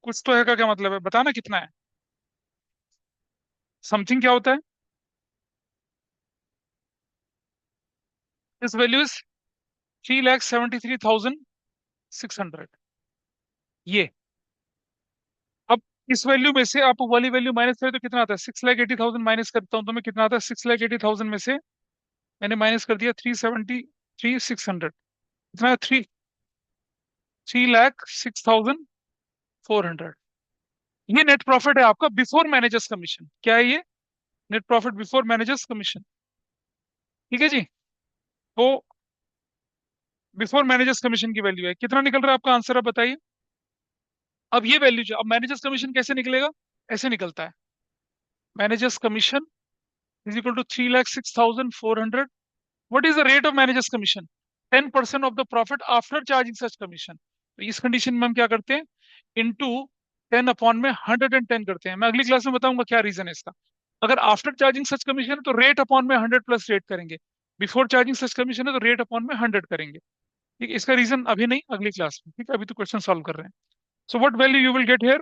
कुछ तो है का क्या मतलब है, बताना कितना है। समथिंग क्या होता है, इस वैल्यू इज 3,73,600, ये। अब इस वैल्यू में से आप वो वाली वैल्यू माइनस करें तो कितना आता है, 6,80,000 माइनस करता हूं तो मैं कितना आता है, 6,80,000 में से मैंने माइनस कर दिया 373,600, कितना, 3,06,400। ये नेट प्रॉफिट है आपका बिफोर मैनेजर्स कमीशन, क्या है ये, net profit before managers commission. ठीक है जी। तो बिफोर मैनेजर्स कमीशन की वैल्यू है, कितना निकल रहा है आपका आंसर, अब बताइए। अब ये वैल्यू जो, अब मैनेजर्स कमीशन कैसे निकलेगा, ऐसे निकलता है, managers commission is equal to 3,06,400। What is the rate of managers commission, 10% of the profit after charging such commission. तो इस कंडीशन में हम क्या करते हैं, इंटू 10 अपॉन में 110 करते हैं। मैं अगली क्लास में बताऊंगा क्या रीजन है इसका। अगर आफ्टर चार्जिंग सच कमीशन है तो रेट अपॉन में 100 प्लस रेट करेंगे, बिफोर चार्जिंग सच कमीशन है तो रेट अपॉन में 100 करेंगे। ठीक है, इसका रीजन अभी नहीं, अगली क्लास में, ठीक है, अभी तो क्वेश्चन सॉल्व कर रहे हैं। So what value you will get here,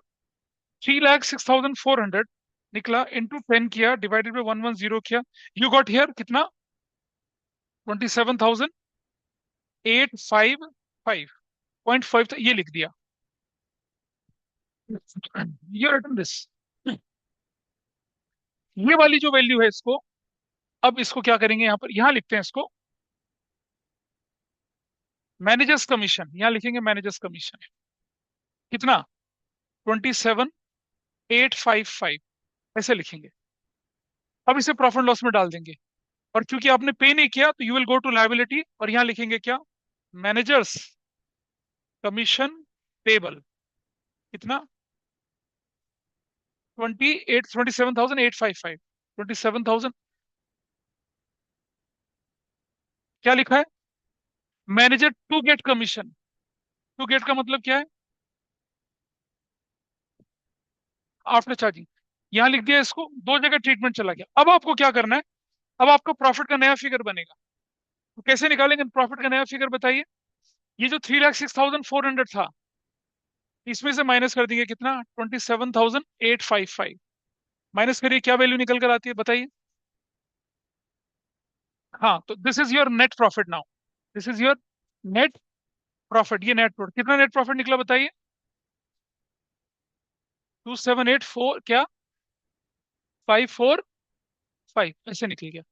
3,06,400 निकला, इंटू 10 किया, डिवाइडेड बाई 110 किया, यू गॉट हियर कितना, 27,855.5, तो ये लिख दिया, ये रिटन दिस। ये वाली जो वैल्यू है इसको, अब इसको क्या करेंगे, यहाँ पर यहाँ लिखते हैं इसको, मैनेजर्स कमीशन, यहाँ लिखेंगे मैनेजर्स कमीशन कितना, 27,855 ऐसे लिखेंगे। अब इसे प्रॉफिट लॉस में डाल देंगे, और क्योंकि आपने पे नहीं किया तो you will go to liability, और यहाँ लिखेंगे क्या, मैनेजर्स कमीशन पेबल, कितना, 27,855, 27,000, क्या लिखा है, manager to get commission, to get का मतलब क्या है, आफ्टर चार्जिंग। यहां लिख दिया इसको, दो जगह ट्रीटमेंट चला गया। अब आपको क्या करना है, अब आपका प्रॉफिट का नया फिगर बनेगा, तो कैसे निकालेंगे प्रॉफिट का नया फिगर बताइए। ये जो 3,06,400 था, इसमें से माइनस कर देंगे कितना, 27,855, माइनस करिए क्या वैल्यू निकल कर आती है बताइए। हाँ, तो this is your net profit now, this is your net profit, ये नेट प्रॉफिट, कितना नेट प्रॉफिट निकला बताइए, 2,784 क्या, 545 ऐसे निकल गया।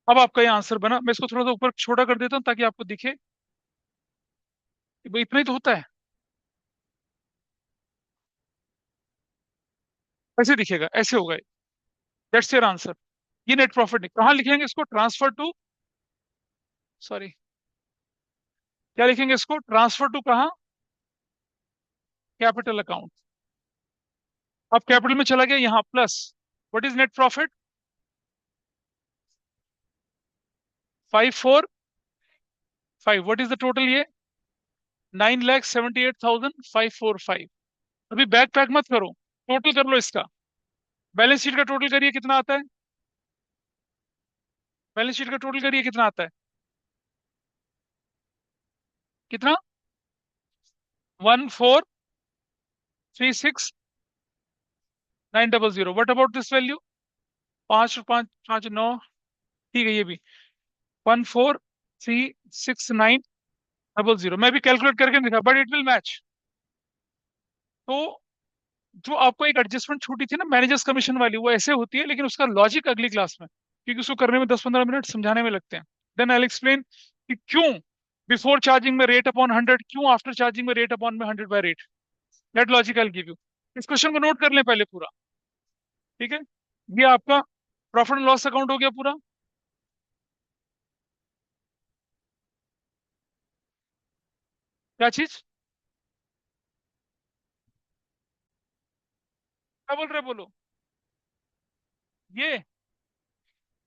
अब आपका ये आंसर बना, मैं इसको थोड़ा सा ऊपर छोटा कर देता हूँ ताकि आपको दिखे कि भाई इतना ही तो होता है, ऐसे दिखेगा, ऐसे होगा, दैट्स योर आंसर। ये नेट प्रॉफिट कहाँ लिखेंगे इसको, ट्रांसफर टू, सॉरी, क्या लिखेंगे इसको, ट्रांसफर टू कहाँ, कैपिटल अकाउंट। अब कैपिटल में चला गया यहाँ plus, what is net profit, 545, what is the total, ये 9,78,545। अभी बैक पैक मत करो, टोटल कर लो इसका, बैलेंस शीट का टोटल करिए कितना आता है, बैलेंस शीट का टोटल करिए कितना आता है, कितना, 1436,900। व्हाट अबाउट दिस वैल्यू, पांच और पांच पांच नौ, ठीक है ये भी, 14 36900। मैं भी कैलकुलेट करके नहीं था, बट इट विल मैच। तो जो आपको एक एडजस्टमेंट छूटी थी ना मैनेजर्स कमीशन वाली, वो ऐसे होती है, लेकिन उसका लॉजिक अगली क्लास में, क्योंकि उसको करने में 10-15 मिनट समझाने में लगते हैं। देन आई एक्सप्लेन कि क्यों बिफोर चार्जिंग में रेट अपॉन 100, क्यों आफ्टर चार्जिंग में रेट अपॉन में 100/रेट। That logic I give you. इस क्वेश्चन को नोट कर लें पहले पूरा। ठीक है, ये आपका प्रॉफिट एंड लॉस अकाउंट हो गया पूरा। क्या चीज? क्या बोल रहे, बोलो। ये,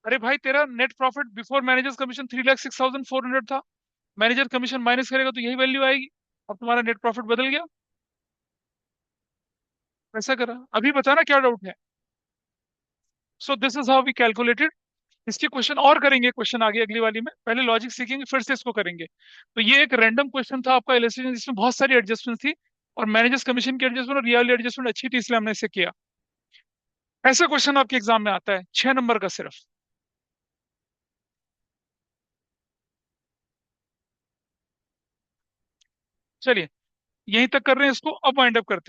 अरे भाई, तेरा net profit before managers commission 3,06,400 था। मैनेजर कमीशन माइनस करेगा तो यही वैल्यू आएगी। अब तुम्हारा नेट प्रॉफिट बदल गया। ऐसा करा, अभी बताना क्या डाउट है। So this is how we calculated. इसके क्वेश्चन और करेंगे, क्वेश्चन आगे अगली वाली में, पहले लॉजिक सीखेंगे फिर से इसको करेंगे। तो ये एक रैंडम क्वेश्चन था आपका इलस्ट्रेशन, जिसमें बहुत सारी एडजस्टमेंट थी, और मैनेजर्स कमीशन की एडजस्टमेंट और रियल एडजस्टमेंट अच्छी थी, इसलिए हमने इसे किया। ऐसा क्वेश्चन आपके एग्जाम में आता है 6 नंबर का सिर्फ। चलिए, यहीं तक कर रहे हैं इसको, अब वाइंड अप करते हैं।